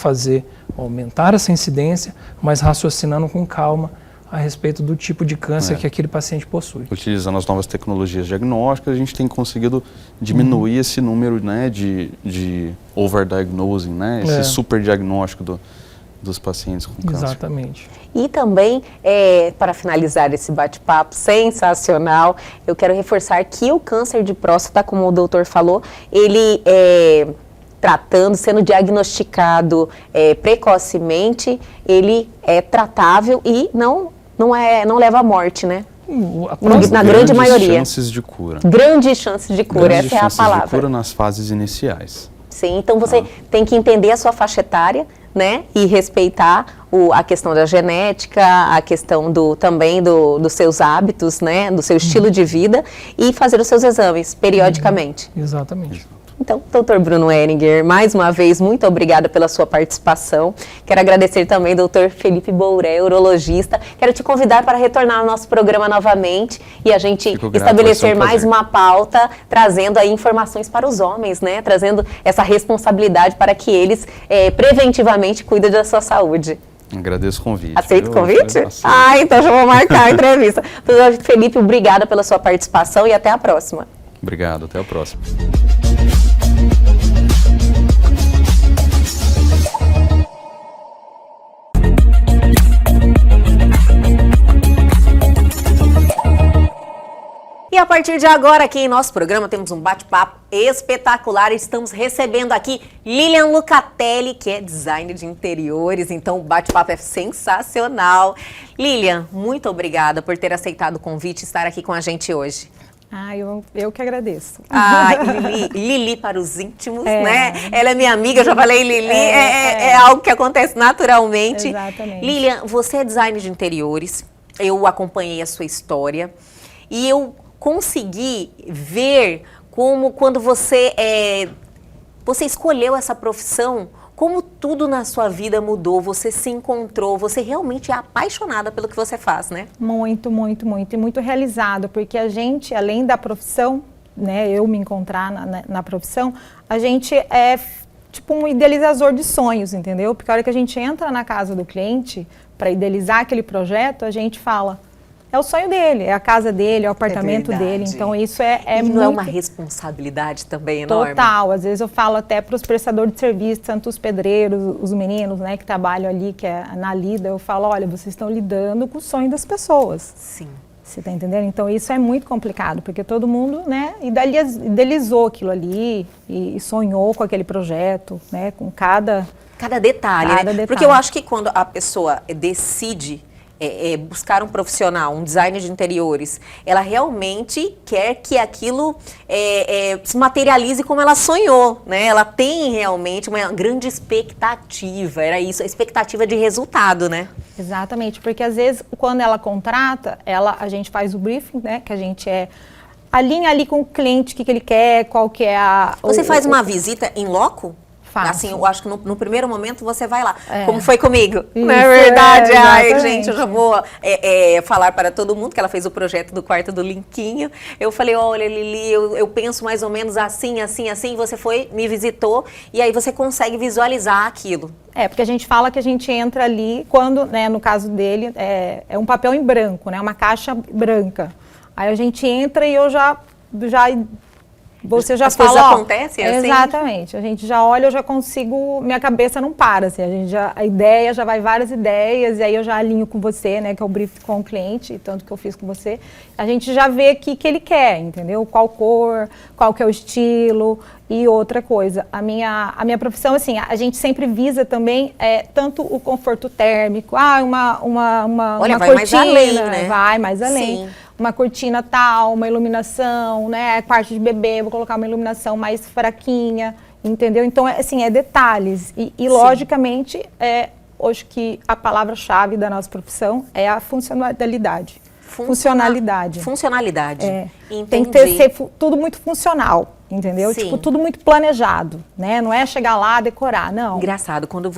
aumentar essa incidência, mas raciocinando com calma a respeito do tipo de câncer que aquele paciente possui. Utilizando as novas tecnologias diagnósticas, a gente tem conseguido diminuir esse número, né, de overdiagnosing, né, esse superdiagnóstico dos pacientes com câncer. Exatamente. E também, para finalizar esse bate-papo sensacional, eu quero reforçar que o câncer de próstata, como o doutor falou, ele sendo diagnosticado precocemente, ele é tratável e não leva à morte, né? Na grande maioria. Grandes chances de cura. Grandes chances de cura, essa é a palavra. De cura nas fases iniciais. Sim, então você tem que entender a sua faixa etária, né? E respeitar a questão da genética, a questão também dos seus hábitos, né? Do seu estilo de vida e fazer os seus exames periodicamente. Exatamente. Então, doutor Bruno Ehringer, mais uma vez, muito obrigada pela sua participação. Quero agradecer também ao doutor Felipe Bouré, urologista. Quero te convidar para retornar ao nosso programa novamente e a gente estabelecer mais uma pauta, trazendo aí informações para os homens, né? Trazendo essa responsabilidade para que eles preventivamente cuidem da sua saúde. Agradeço o convite. Aceita o convite? Então já vou marcar a entrevista. Doutor Felipe, obrigada pela sua participação e até a próxima. Obrigado, até a próxima. E a partir de agora, aqui em nosso programa, temos um bate-papo espetacular. Estamos recebendo aqui Lilian Lucatelli, que é designer de interiores. Então, o bate-papo é sensacional. Lilian, muito obrigada por ter aceitado o convite e estar aqui com a gente hoje. Eu que agradeço. Lili para os íntimos, né? Ela é minha amiga, eu já falei Lili, é algo que acontece naturalmente. Exatamente. Lilian, você é designer de interiores, eu acompanhei a sua história e eu consegui ver como quando você escolheu essa profissão, como tudo na sua vida mudou, você se encontrou, você realmente é apaixonada pelo que você faz, né? Muito, muito, muito. E muito realizado, porque a gente, além da profissão, né, eu me encontrar na profissão, a gente é tipo um idealizador de sonhos, entendeu? Porque a hora que a gente entra na casa do cliente para idealizar aquele projeto, a gente fala... É o sonho dele, é a casa dele, é o apartamento dele. Então isso é muito... não é uma responsabilidade também enorme? Total. Às vezes eu falo até para os prestadores de serviço, tanto os pedreiros, os meninos, né, que trabalham ali, que é na lida, eu falo, olha, vocês estão lidando com o sonho das pessoas. Sim. Você está entendendo? Então isso é muito complicado, porque todo mundo, né, idealizou aquilo ali e sonhou com aquele projeto, né, com cada detalhe, né? detalhe. Porque eu acho que quando a pessoa decide buscar um profissional, um designer de interiores, ela realmente quer que aquilo se materialize como ela sonhou, né? Ela tem realmente uma grande expectativa, era isso, a expectativa de resultado, né? Exatamente, porque às vezes quando ela contrata, a gente faz o briefing, né? Que a gente alinha ali com o cliente o que ele quer, qual que é a... Você faz uma visita em loco? Faço. Assim, eu acho que no primeiro momento você vai lá. Como foi comigo? Isso, não é verdade? Ai, exatamente. gente, eu já vou falar para todo mundo que ela fez o projeto do quarto do Linquinho. Eu falei, olha, Lili, eu penso mais ou menos assim, assim, assim. Você foi, me visitou e aí você consegue visualizar aquilo. Porque a gente fala que a gente entra ali quando, né, no caso dele, é um papel em branco, né, uma caixa branca. Aí a gente entra e eu você já As fala, coisas acontecem assim? Exatamente. A gente já olha, eu já consigo, minha cabeça não para, assim, a ideia já vai várias ideias, e aí eu já alinho com você, né, que é o brief com o cliente, tanto que eu fiz com você. A gente já vê o que ele quer, entendeu? Qual cor, qual que é o estilo. E outra coisa, a minha profissão, assim, a gente sempre visa também tanto o conforto térmico, uma Olha, vai cortina, mais além, né? Vai mais além. Sim. Uma cortina tal, uma iluminação, né? Quarto de bebê, vou colocar uma iluminação mais fraquinha, entendeu? Então, assim, detalhes. E logicamente, hoje que a palavra-chave da nossa profissão é a funcionalidade. Funcionalidade. Funcionalidade. Tem que ser tudo muito funcional, entendeu? Sim. Tipo, tudo muito planejado, né? Não é chegar lá, decorar, não. Engraçado, quando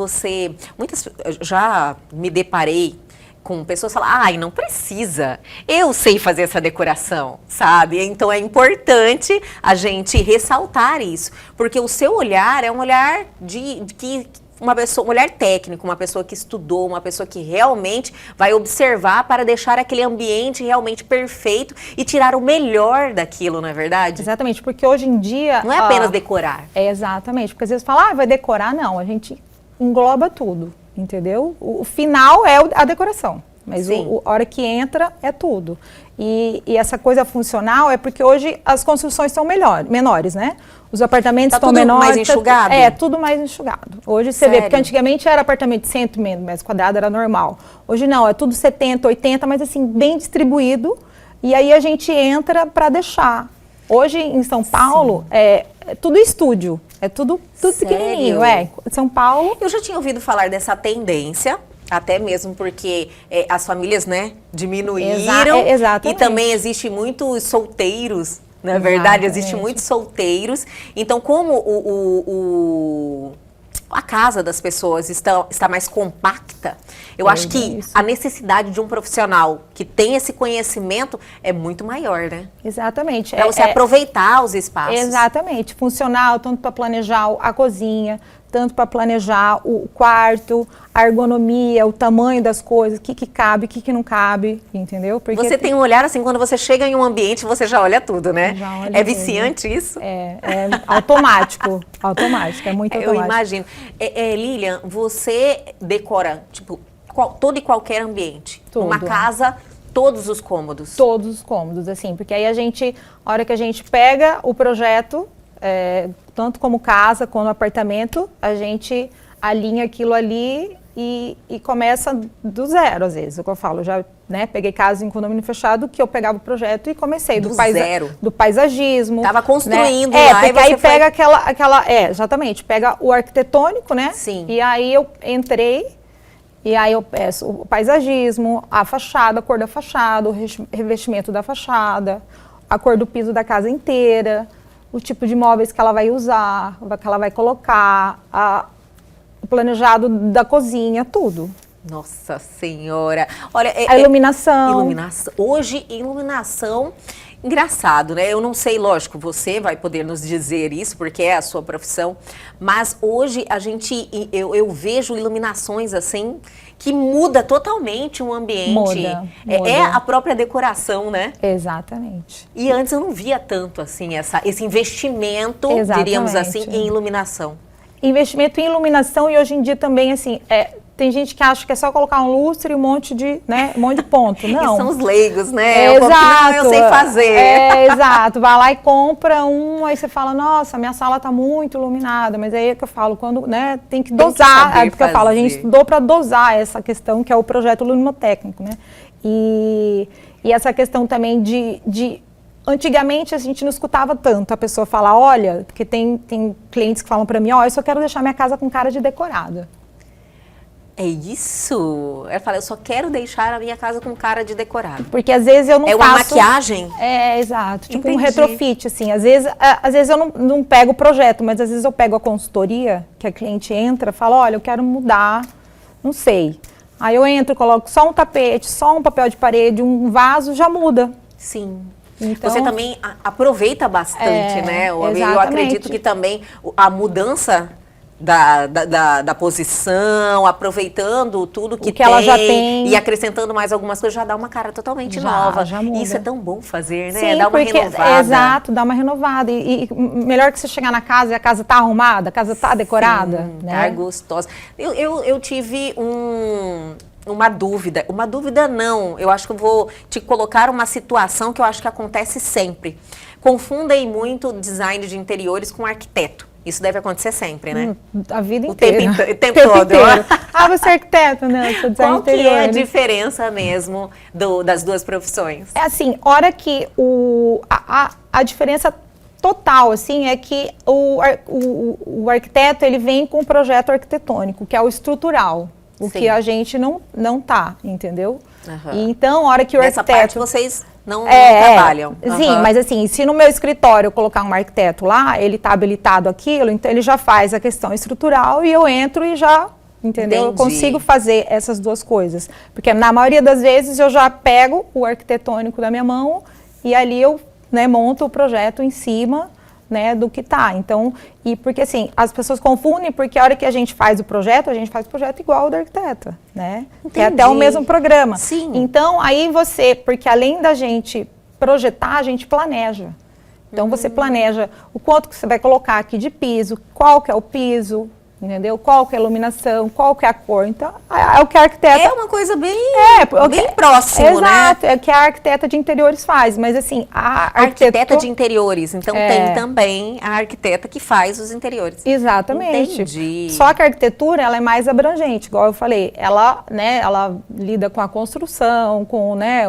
já me deparei com pessoas que falam, ai, não precisa, eu sei fazer essa decoração, sabe? Então é importante a gente ressaltar isso, porque o seu olhar é um olhar um olhar técnico, uma pessoa que estudou, uma pessoa que realmente vai observar para deixar aquele ambiente realmente perfeito e tirar o melhor daquilo, não é verdade? Exatamente, porque hoje em dia... Não é apenas decorar. Exatamente, porque às vezes fala, vai decorar, não, a gente engloba tudo, entendeu? O final é a decoração, mas a hora que entra é tudo. E essa coisa funcional é porque hoje as construções são menores, né? Os apartamentos estão menores. Tudo mais enxugado? Tudo mais enxugado. Hoje você vê, porque antigamente era apartamento de 100 metros quadrados, era normal. Hoje não, é tudo 70, 80, mas assim, bem distribuído. E aí a gente entra para deixar. Hoje em São Paulo, é tudo estúdio. É tudo pequenininho, São Paulo... Eu já tinha ouvido falar dessa tendência, até mesmo porque as famílias, né, diminuíram. Exatamente. E também existem muitos solteiros, não é verdade? Existem muitos solteiros. Então, como a casa das pessoas está mais compacta, eu acho que a necessidade de um profissional que tem esse conhecimento é muito maior, né? Exatamente. Para você aproveitar os espaços. Exatamente. Funcional, tanto para planejar a cozinha, tanto para planejar o quarto, a ergonomia, o tamanho das coisas, o que cabe, o que não cabe, entendeu? Porque você tem um olhar assim, quando você chega em um ambiente, você já olha tudo, né? Já olha tudo. Viciante isso? É automático, é muito automático. Eu imagino. Lilian, você decora, tipo, todo e qualquer ambiente? Tudo. Uma casa... Todos os cômodos? Todos os cômodos, assim, porque aí a hora que a gente pega o projeto, tanto como casa, como apartamento, a gente alinha aquilo ali e começa do zero, às vezes, é o que eu falo, já peguei casa em condomínio fechado, que eu pegava o projeto e comecei do zero. Do paisagismo. Tava construindo lá porque aí pega exatamente, pega o arquitetônico, né? Sim. E aí eu entrei. E aí eu peço o paisagismo, a fachada, a cor da fachada, o revestimento da fachada, a cor do piso da casa inteira, o tipo de móveis que ela vai usar, que ela vai colocar, o planejado da cozinha, tudo. Nossa Senhora! Olha, a iluminação. Hoje, iluminação... Engraçado, né? Eu não sei, lógico, você vai poder nos dizer isso, porque é a sua profissão, mas hoje eu vejo iluminações assim, que muda totalmente um ambiente. Muda. É a própria decoração, né? Exatamente. E antes eu não via tanto assim, esse investimento, diríamos assim, em iluminação. Investimento em iluminação e hoje em dia também, assim, tem gente que acha que é só colocar um lustre e um monte de ponto. Não. E são os leigos, né? Exato. Não, eu sei fazer. Exato. Vai lá e compra aí você fala, nossa, minha sala tá muito iluminada, mas aí é que eu falo, quando, né, tem que dosar, é porque eu falo, a gente estudou para dosar essa questão que é o projeto luminotécnico, né? E essa questão também de antigamente a gente não escutava tanto a pessoa falar, olha, porque tem clientes que falam para mim, eu só quero deixar minha casa com cara de decorada. É isso? Eu falei, eu só quero deixar a minha casa com cara de decorado. Porque às vezes eu não faço... É uma maquiagem? É, exato. Tipo Entendi. um retrofit, assim. Às vezes eu não pego o projeto, mas às vezes eu pego a consultoria, que a cliente entra, fala, olha, eu quero mudar, não sei. Aí eu entro, coloco só um tapete, só um papel de parede, um vaso, já muda. Sim. Então, você também aproveita bastante, né? Eu acredito que também a mudança da posição, aproveitando tudo que ela já tem e acrescentando mais algumas coisas, já dá uma cara totalmente nova. Já muda. Isso é tão bom fazer, né? Sim, dá uma renovada. Exato, dá uma renovada. E melhor que você chegar na casa e a casa tá arrumada, a casa tá decorada. Sim, né? Tá gostosa. Eu tive uma dúvida não, eu acho que eu vou te colocar uma situação que eu acho que acontece sempre. Confundem muito design de interiores com arquiteto. Isso deve acontecer sempre, né? A vida inteira. O tempo todo. Você é arquiteto, né? Eu sou design Qual que interior, é a né? diferença mesmo das duas profissões? É assim, hora que a diferença total, assim, é que o arquiteto, ele vem com o projeto arquitetônico, que é o estrutural. O Sim. que a gente não tá, entendeu? Uhum. E então, a hora que o Nessa arquiteto... parte vocês não trabalham. Sim, mas assim, se no meu escritório eu colocar um arquiteto lá, ele está habilitado aquilo, então ele já faz a questão estrutural e eu entro e já, entendeu? Eu consigo fazer essas duas coisas. Porque na maioria das vezes eu já pego o arquitetônico da minha mão e ali eu, né, monto o projeto em cima, né, do que tá. Então, e porque assim, as pessoas confundem porque a hora que a gente faz o projeto igual ao do arquiteto, né? Que é até o mesmo programa. Sim. Então, aí porque além da gente projetar, a gente planeja. Então, você planeja o quanto que você vai colocar aqui de piso, qual que é o piso, entendeu? Qual que é a iluminação, qual que é a cor. Então, é o que a arquiteta... É uma coisa bem bem próximo, exato, né? Exato, é o que a arquiteta de interiores faz. Mas assim, a arquiteta de interiores. Então, tem também a arquiteta que faz os interiores. Exatamente. Entendi. Só que a arquitetura, ela é mais abrangente, igual eu falei. Ela lida com a construção, com, né,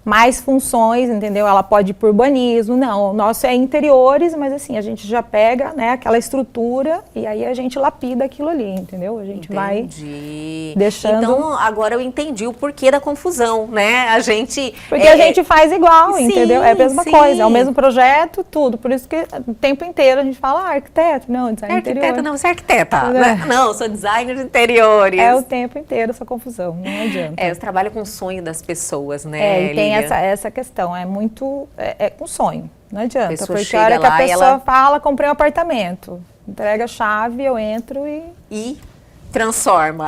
mais funções, entendeu? Ela pode ir por urbanismo, não, o nosso é interiores, mas assim, a gente já pega, né, aquela estrutura e aí a gente lapida aquilo ali, entendeu? A gente vai deixando... Então, agora eu entendi o porquê da confusão, né? A gente... Porque a gente faz igual, sim, entendeu? É a mesma sim. coisa, é o mesmo projeto, tudo. Por isso que o tempo inteiro a gente fala, arquiteto, não, design arquiteta, interior. não, você é arquiteta. Não, eu sou designer de interiores. É o tempo inteiro essa confusão, não adianta. Eu trabalho com o sonho das pessoas, né, e tem Lilian? essa questão, é muito, com sonho, não adianta. Porque a chega hora que a lá, pessoa fala, comprei um apartamento, entrega a chave, eu entro e transforma.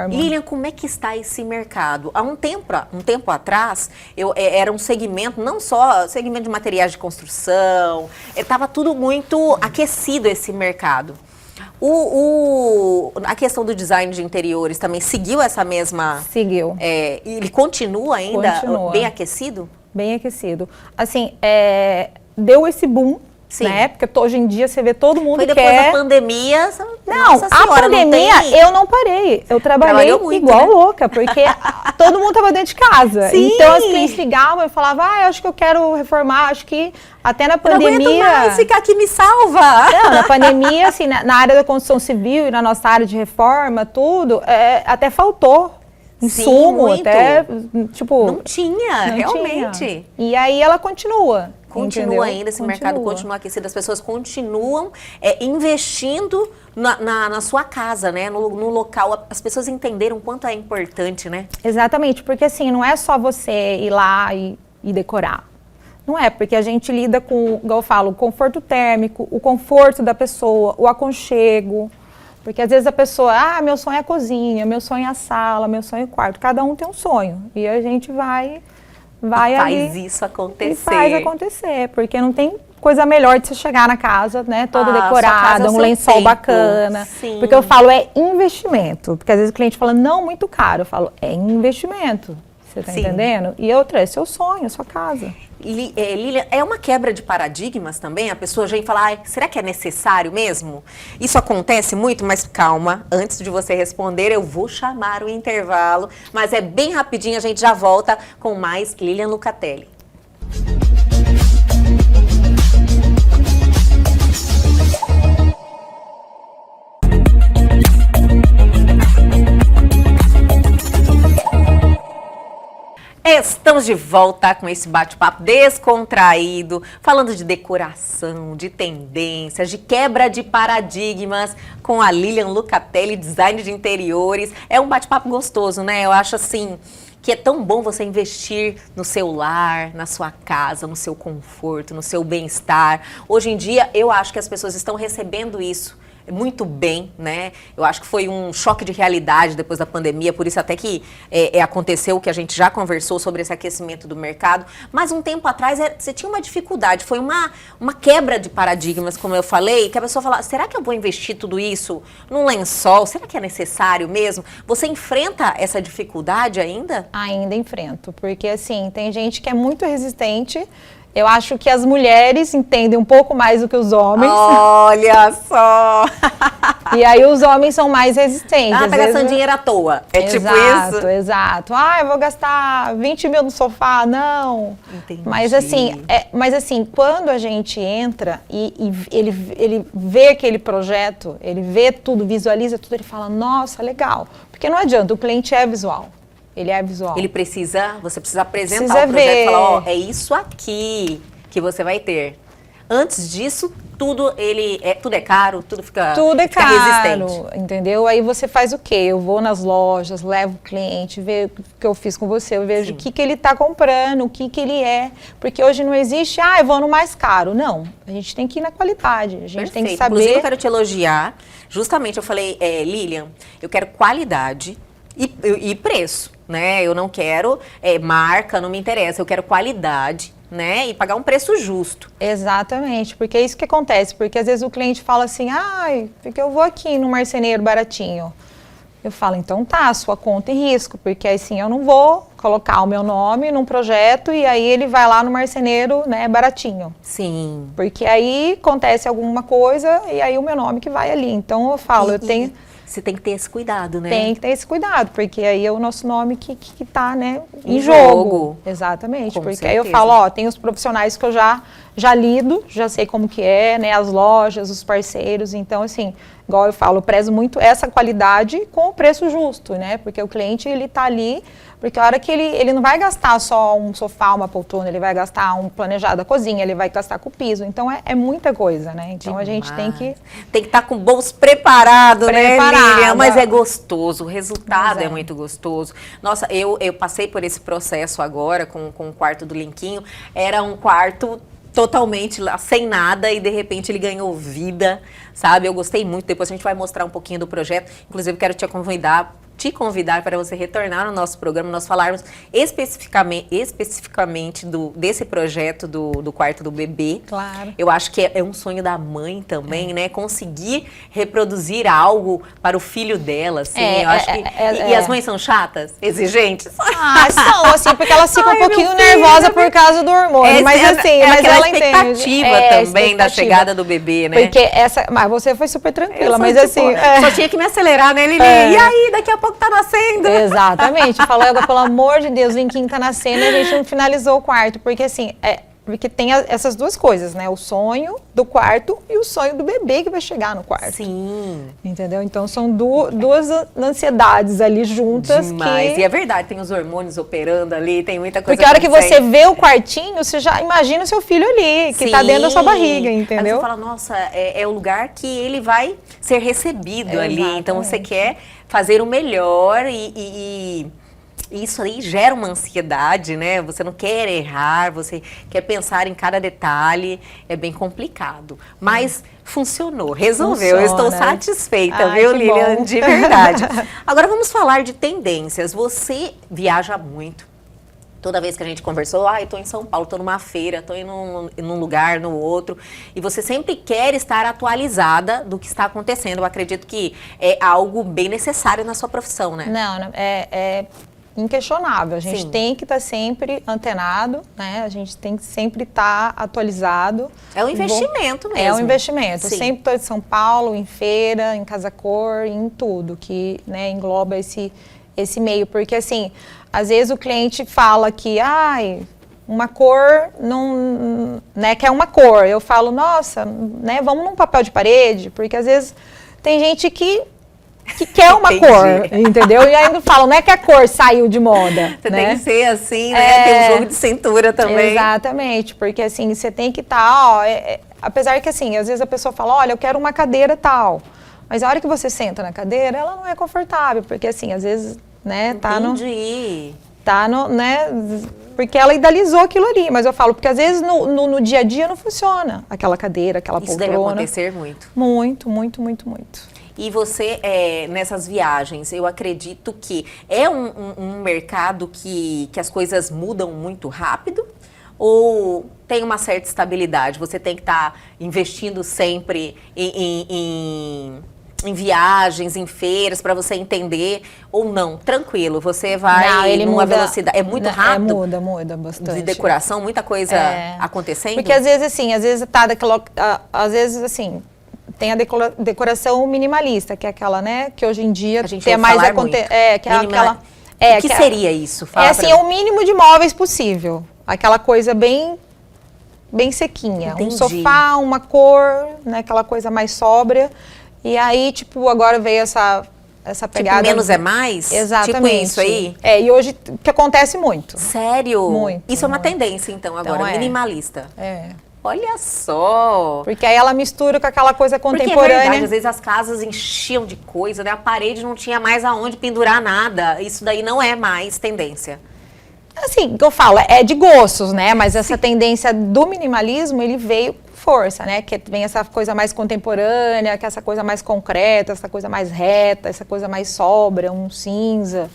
Lilian, como é que está esse mercado? Há um tempo atrás, era um segmento, não só segmento de materiais de construção, estava tudo muito aquecido esse mercado. A questão do design de interiores também seguiu essa mesma... Seguiu. Ele continua ainda bem aquecido? Bem aquecido. Assim, deu esse boom, sim, né? Porque hoje em dia você vê todo mundo Foi depois da pandemia... Não, a pandemia eu não parei. Eu trabalhei muito, igual louca, porque todo mundo estava dentro de casa. Sim. Então as clientes ligavam e falavam, eu acho que eu quero reformar, acho que até na pandemia... Não aguento mais ficar aqui, me salva! Não, na pandemia, assim, na área da construção civil e na nossa área de reforma, tudo, até faltou insumo, até, tipo... Não tinha, realmente. Tinha. E aí ela continua. Continua ainda, esse mercado continua aquecido, as pessoas continuam investindo na sua casa, né? No local. As pessoas entenderam o quanto é importante, né? Exatamente, porque assim, não é só você ir lá e decorar. Não é, porque a gente lida com, igual eu falo, o conforto térmico, o conforto da pessoa, o aconchego. Porque às vezes a pessoa, meu sonho é a cozinha, meu sonho é a sala, meu sonho é o quarto. Cada um tem um sonho. E a gente vai... vai ali. Faz isso acontecer. E faz acontecer, porque não tem coisa melhor de você chegar na casa, né, toda sua casa decorada, é o um seu lençol tempo. bacana. Sim. Porque eu falo, é investimento. Porque às vezes o cliente fala, não, muito caro. Eu falo, é investimento. Você tá Sim. entendendo? E outra, é seu sonho, é sua casa. Lilian, é uma quebra de paradigmas também? A pessoa já fala, ai, será que é necessário mesmo? Isso acontece muito, mas calma, antes de você responder, eu vou chamar o intervalo, mas é bem rapidinho, a gente já volta com mais Lilian Lucatelli. Estamos de volta com esse bate-papo descontraído, falando de decoração, de tendências, de quebra de paradigmas com a Lilian Lucatelli, design de interiores. É um bate-papo gostoso, né? Eu acho assim que é tão bom você investir no seu lar, na sua casa, no seu conforto, no seu bem-estar. Hoje em dia, eu acho que as pessoas estão recebendo isso muito bem, né? Eu acho que foi um choque de realidade depois da pandemia, por isso até que aconteceu o que a gente já conversou sobre esse aquecimento do mercado, mas um tempo atrás você tinha uma dificuldade, foi uma quebra de paradigmas, como eu falei, que a pessoa fala, será que eu vou investir tudo isso num lençol? Será que é necessário mesmo? Você enfrenta essa dificuldade ainda? Ainda enfrento, porque assim, tem gente que é muito resistente. Eu acho que as mulheres entendem um pouco mais do que os homens. Olha só! E aí os homens são mais resistentes. Ah, tá gastando dinheiro à toa. É exato, tipo isso? Exato. Ah, eu vou gastar 20 mil no sofá. Não. Entendi. Mas assim, quando a gente entra e ele vê aquele projeto, ele vê tudo, visualiza tudo, ele fala, nossa, legal. Porque não adianta, o cliente é visual. Ele é visual. Você precisa apresentar Precisa o projeto ver. e falar, ó, é isso aqui que você vai ter. Antes disso, tudo é caro, tudo fica caro, resistente. entendeu? Aí você faz o quê? Eu vou nas lojas, levo o cliente, vejo o que eu fiz com você, eu vejo o que ele está comprando, o que ele é. Porque hoje não existe, eu vou no mais caro. Não, a gente tem que ir na qualidade, a gente tem que saber. Inclusive, eu quero te elogiar. Justamente, eu falei, Lilian, eu quero qualidade e preço, né? Eu não quero marca, não me interessa, eu quero qualidade, né? E pagar um preço justo. Exatamente, porque é isso que acontece, porque às vezes o cliente fala assim, porque eu vou aqui no marceneiro baratinho. Eu falo, então tá, sua conta em risco, porque aí sim eu não vou colocar o meu nome num projeto e aí ele vai lá no marceneiro, né, baratinho. Sim. Porque aí acontece alguma coisa e aí o meu nome que vai ali. Então eu falo, Você tem que ter esse cuidado, né? Tem que ter esse cuidado, porque aí é o nosso nome que tá, né, em jogo. Exatamente, Com porque certeza. aí eu falo, tem os profissionais que eu já lido, já sei como que é, né, as lojas, os parceiros, então assim, igual eu falo, eu prezo muito essa qualidade com o preço justo, né, porque o cliente, ele tá ali, porque a hora que ele não vai gastar só um sofá, uma poltrona, ele vai gastar um planejado da cozinha, ele vai gastar com o piso, então é muita coisa, né, então a gente tem que... Tem que estar com o bolso preparado, né, Lilian? Mas é gostoso, o resultado é muito gostoso. Nossa, eu passei por esse processo agora com o quarto do Linquinho, era um quarto totalmente lá, sem nada, e de repente ele ganhou vida, sabe? Eu gostei muito, depois a gente vai mostrar um pouquinho do projeto, inclusive quero te convidar para você retornar no nosso programa, nós falarmos especificamente desse projeto do quarto do bebê. Claro. Eu acho que é um sonho da mãe também, né? Conseguir reproduzir algo para o filho dela, assim. Eu acho que... E as mães são chatas? Exigentes? São, assim, porque elas ficam um pouquinho meu filho, nervosas por causa do hormônio, mas assim, mas ela entende. Expectativa também da chegada do bebê, né? Porque mas você foi super tranquila, mas tipo, assim... Só tinha que me acelerar, né, Lili? E aí, daqui a pouco tá nascendo. Exatamente. Falou, agora, pelo amor de Deus, o Linquinho tá nascendo e a gente não finalizou o quarto. Porque assim, porque tem essas duas coisas, né? O sonho do quarto e o sonho do bebê que vai chegar no quarto. Sim. Entendeu? Então são duas ansiedades ali juntas. Demais. E é verdade, tem os hormônios operando ali, tem muita coisa. Porque a hora que você vê o quartinho, você já imagina o seu filho ali, que tá dentro da sua barriga, entendeu? Aí você fala, nossa, é o lugar que ele vai ser recebido ali. Então você quer fazer o melhor e isso aí gera uma ansiedade, né? Você não quer errar, você quer pensar em cada detalhe, é bem complicado. Mas funcionou, resolveu. Eu estou satisfeita, viu, Lilian? Bom. De verdade. Agora vamos falar de tendências. Você viaja muito, Toda vez que a gente conversou, eu tô em São Paulo, tô numa feira, tô indo num lugar, no outro. E você sempre quer estar atualizada do que está acontecendo. Eu acredito que é algo bem necessário na sua profissão, né? Não, é inquestionável. A gente Sim. tem que estar sempre antenado, né? A gente tem que sempre estar atualizado. É um investimento mesmo. É um investimento. Eu Sim. sempre estou em São Paulo, em feira, em Casa Cor, em tudo que, né, engloba esse meio. Porque, assim, às vezes o cliente fala que, uma cor, não, né, quer uma cor. Eu falo, nossa, né, vamos num papel de parede, porque às vezes tem gente que quer uma Entendi. cor, entendeu? E ainda falam, não é que a cor saiu de moda, Você né? tem que ser assim, né? Tem um jogo de cintura também. Exatamente, porque assim, você tem que estar, apesar que assim, às vezes a pessoa fala, olha, eu quero uma cadeira tal, mas a hora que você senta na cadeira, ela não é confortável, porque assim, às vezes, né, Entendi. né, porque ela idealizou aquilo ali, mas eu falo, porque às vezes no dia a dia não funciona aquela cadeira, aquela Isso poltrona. deve acontecer muito. Muito, muito, muito, muito. E você, nessas viagens, eu acredito que é um mercado que as coisas mudam muito rápido? Ou tem uma certa estabilidade? Você tem que estar investindo sempre em viagens, em feiras, para você entender? Ou não? Tranquilo, você vai Não, ele numa muda, velocidade... É muito rápido? Muda bastante. De decoração, muita coisa acontecendo? Porque às vezes assim, às vezes assim, tem a decoração minimalista, que é aquela, né, que hoje em dia A gente tem ouve mais falar muito. que é aquela O que seria isso? Fala é assim, pra o mínimo de móveis possível. Aquela coisa bem sequinha, Entendi. um sofá, uma cor, né, aquela coisa mais sóbria. E aí, tipo, agora veio essa pegada. Tipo, menos é mais? Exatamente. Tipo isso aí? E hoje que acontece muito. Sério? Muito, Isso é uma muito. tendência, então, agora, Então, minimalista. É. Olha só! Porque aí ela mistura com aquela coisa Porque é contemporânea. verdade, às vezes as casas enchiam de coisa, né? A parede não tinha mais aonde pendurar nada. Isso daí não é mais tendência. Assim, que eu falo, é de gostos, né? Mas essa tendência do minimalismo, ele veio com força, né? Que vem essa coisa mais contemporânea, que é essa coisa mais concreta, essa coisa mais reta, essa coisa mais sóbria, um cinza,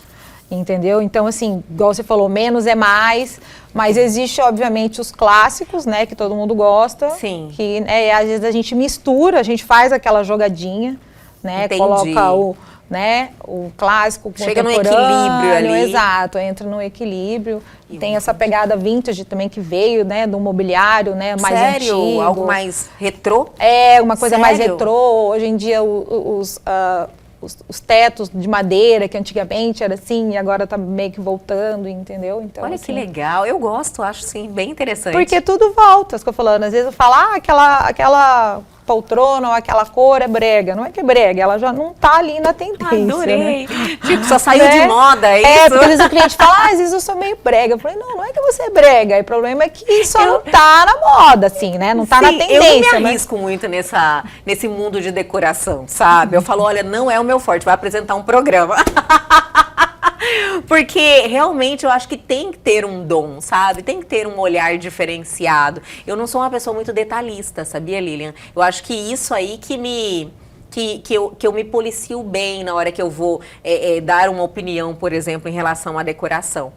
entendeu? Então, assim, igual você falou, menos é mais, mas existe, obviamente, os clássicos, né? Que todo mundo gosta. Sim. Que, às vezes, a gente mistura, a gente faz aquela jogadinha, né? Entendi. Coloca o clássico, o Chega no contemporâneo, equilíbrio ali. Exato, entra no equilíbrio. Tem essa pegada vintage também que veio, né, do mobiliário, né, mais Sério? antigo. Algo mais retrô? É, uma coisa mais Sério? retrô. Hoje em dia os tetos de madeira, que antigamente era assim, e agora tá meio que voltando, entendeu? Então, Olha assim, que legal. Eu gosto, acho sim, bem interessante. porque tudo volta, isso que eu falando. Às vezes eu falo, aquela poltrona ou aquela cor é brega. Não é que é brega, ela já não tá ali na tendência. Adorei. Né? Tipo, só saiu de Né? moda, é É, isso? porque às vezes o cliente fala, às vezes eu sou meio brega. Eu falei, não é que você é brega. O problema é que só não tá na moda, assim, né? Não tá na Sim, tendência. eu não me mas- arrisco muito nesse mundo de decoração, sabe? Eu falo, olha, não é o meu forte, vai apresentar um programa. Porque realmente eu acho que tem que ter um dom, sabe? Tem que ter um olhar diferenciado. Eu não sou uma pessoa muito detalhista, sabia, Lilian? Eu acho que isso aí que eu me policio bem na hora que eu vou dar uma opinião, por exemplo, em relação à decoração.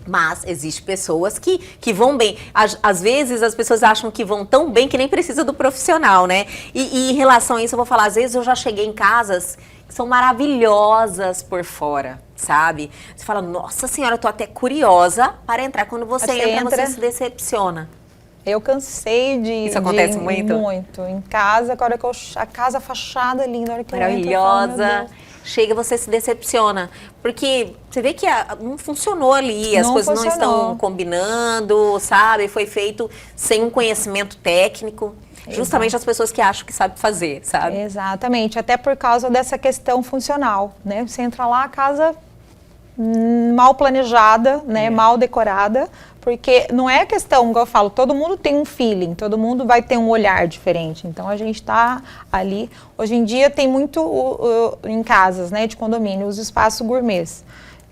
Mas existem pessoas que vão bem. Às vezes as pessoas acham que vão tão bem que nem precisa do profissional, né? E em relação a isso eu vou falar, às vezes eu já cheguei em casas que são maravilhosas por fora, sabe? Você fala, nossa senhora, eu tô até curiosa para entrar. Quando você entra, você se decepciona. Eu cansei de... Isso acontece muito? Muito. Em casa, agora que a casa fachada linda, a hora que eu entro, eu falo, meu Maravilhosa. Deus. Chega, você se decepciona. Porque você vê que não funcionou ali, as Não coisas não funcionou. estão combinando, sabe? Foi feito sem um conhecimento técnico. Justamente as pessoas que acham que sabem fazer, sabe? Exatamente, até por causa dessa questão funcional, né? Você entra lá, a casa mal planejada, né? Mal decorada, porque não é questão, igual eu falo, todo mundo tem um feeling, todo mundo vai ter um olhar diferente. Então a gente está ali. Hoje em dia tem muito em casas, né, de condomínio, os espaços gourmets.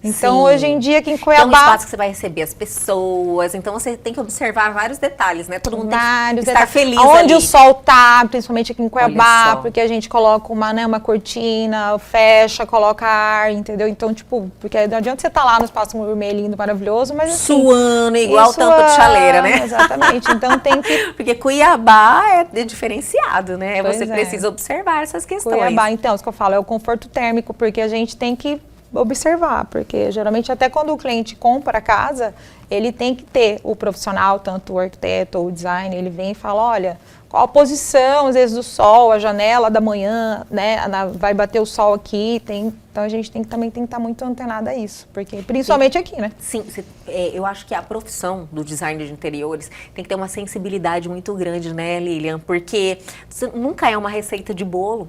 Então, Sim. hoje em dia, aqui em Então, um Cuiabá... espaço que você vai receber as pessoas, então você tem que observar vários detalhes, né? Todo mundo tem que estar feliz Onde ali. o sol tá, principalmente aqui em Cuiabá, só. porque a gente coloca uma cortina, fecha, coloca ar, entendeu? Então, tipo, porque não adianta você estar lá no espaço gourmet lindo, maravilhoso, mas assim... Suando, igual suando, tampa de chaleira, né? Exatamente, então tem que... Porque Cuiabá é diferenciado, né? Pois Você é. precisa observar essas questões. Cuiabá, então, isso que eu falo, é o conforto térmico, porque a gente tem que observar, porque geralmente até quando o cliente compra a casa, ele tem que ter o profissional, tanto o arquiteto ou o designer, ele vem e fala, olha, qual a posição, às vezes, do sol, a janela da manhã, né, vai bater o sol aqui, então a gente também tem que estar muito antenada a isso, porque principalmente aqui, né? Sim, eu acho que a profissão do designer de interiores tem que ter uma sensibilidade muito grande, né, Lilian? Porque nunca é uma receita de bolo.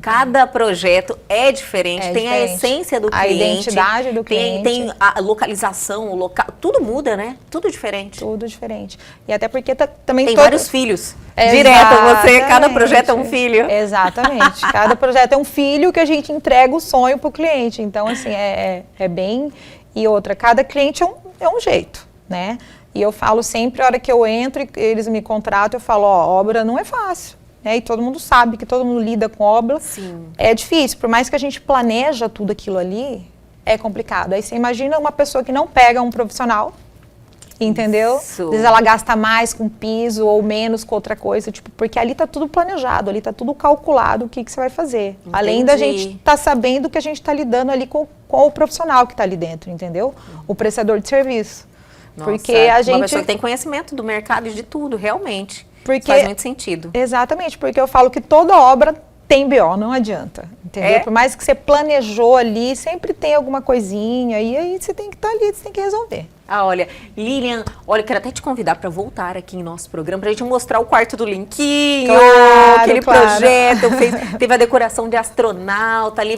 Cada projeto é diferente, tem a essência do cliente. A identidade do cliente. Tem a localização, o local, tudo muda, né? Tudo diferente. Tudo diferente. E até porque também tem vários filhos. Direto, Exatamente. cada projeto é um filho. Exatamente. Cada projeto é um filho que a gente entrega o sonho para o cliente. Então, assim, é bem... E outra, cada cliente é um jeito, né? E eu falo sempre, a hora que eu entro e eles me contratam, eu falo, ó, obra não é fácil. Né? E todo mundo sabe que todo mundo lida com obra. Sim. É difícil, por mais que a gente planeja tudo aquilo ali, é complicado. Aí você imagina uma pessoa que não pega um profissional, entendeu? Isso. Às vezes ela gasta mais com piso ou menos com outra coisa, tipo, porque ali tá tudo planejado, ali tá tudo calculado o que você vai fazer. Entendi. Além da gente tá sabendo que a gente tá lidando ali com o profissional que tá ali dentro, entendeu? O prestador de serviço. Nossa, porque a gente... uma pessoa que tem conhecimento do mercado e de tudo, realmente. Porque, faz muito sentido. Exatamente, porque eu falo que toda obra tem BO, não adianta, entendeu? Por mais que você planejou ali, sempre tem alguma coisinha, e aí você tem que estar ali, você tem que resolver. Ah, olha, Lilian, olha, eu quero até te convidar para voltar aqui em nosso programa, pra gente mostrar o quarto do Linquinho, Claro, aquele claro. projeto, teve a decoração de astronauta ali,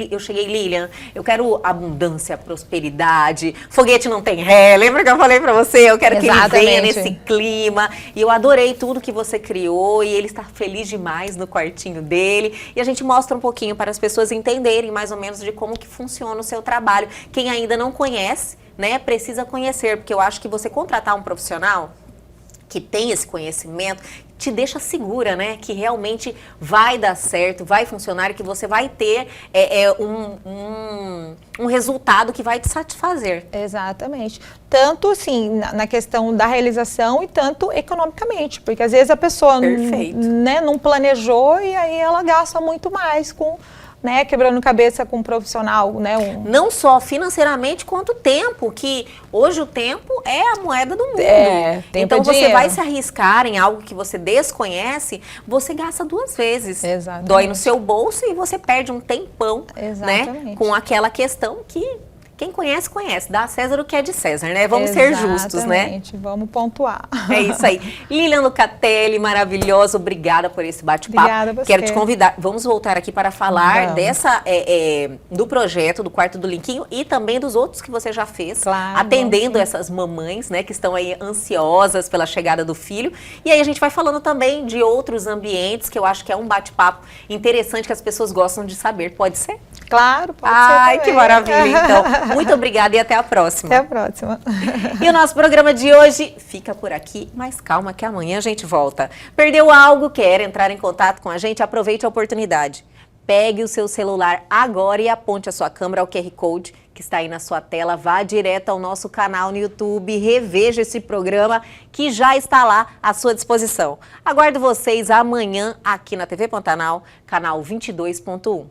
eu cheguei, Lilian, eu quero abundância, prosperidade, foguete não tem ré, lembra que eu falei para você? Eu quero que ele venha nesse clima, e eu adorei tudo que você criou, e ele está feliz demais no quartinho dele, e a gente mostra um pouquinho para as pessoas entenderem mais ou menos de como que funciona o seu trabalho. Quem ainda não conhece, né, precisa conhecer, porque eu acho que você contratar um profissional que tem esse conhecimento te deixa segura, né, que realmente vai dar certo, vai funcionar e que você vai ter um resultado que vai te satisfazer. Exatamente. Tanto, assim, na questão da realização e tanto economicamente, porque às vezes a pessoa né, não planejou e aí ela gasta muito mais com... Né, quebrando cabeça com um profissional, né? Não só financeiramente, quanto tempo, que hoje o tempo é a moeda do mundo. Então você vai se arriscar em algo que você desconhece, você gasta duas vezes. Exatamente. Dói no seu bolso e você perde um tempão, Exatamente. né? Com aquela questão que quem conhece, conhece. Dá a César o que é de César, né? Vamos ser justos, né? Exatamente, vamos pontuar. É isso aí. Lilian Lucatelli, maravilhosa, obrigada por esse bate-papo. Obrigada a você. Quero te convidar, vamos voltar aqui para falar do projeto, do quarto do Linquinho e também dos outros que você já fez, claro, atendendo essas mamães, né, que estão aí ansiosas pela chegada do filho. E aí a gente vai falando também de outros ambientes, que eu acho que é um bate-papo interessante que as pessoas gostam de saber. Pode ser? Claro, pode ser. Ai, que maravilha, então. Muito obrigada e até a próxima. Até a próxima. E o nosso programa de hoje fica por aqui, mas calma que amanhã a gente volta. Perdeu algo? Quer entrar em contato com a gente? Aproveite a oportunidade. Pegue o seu celular agora e aponte a sua câmera ao QR Code que está aí na sua tela. Vá direto ao nosso canal no YouTube, reveja esse programa que já está lá à sua disposição. Aguardo vocês amanhã aqui na TV Pantanal, canal 22.1.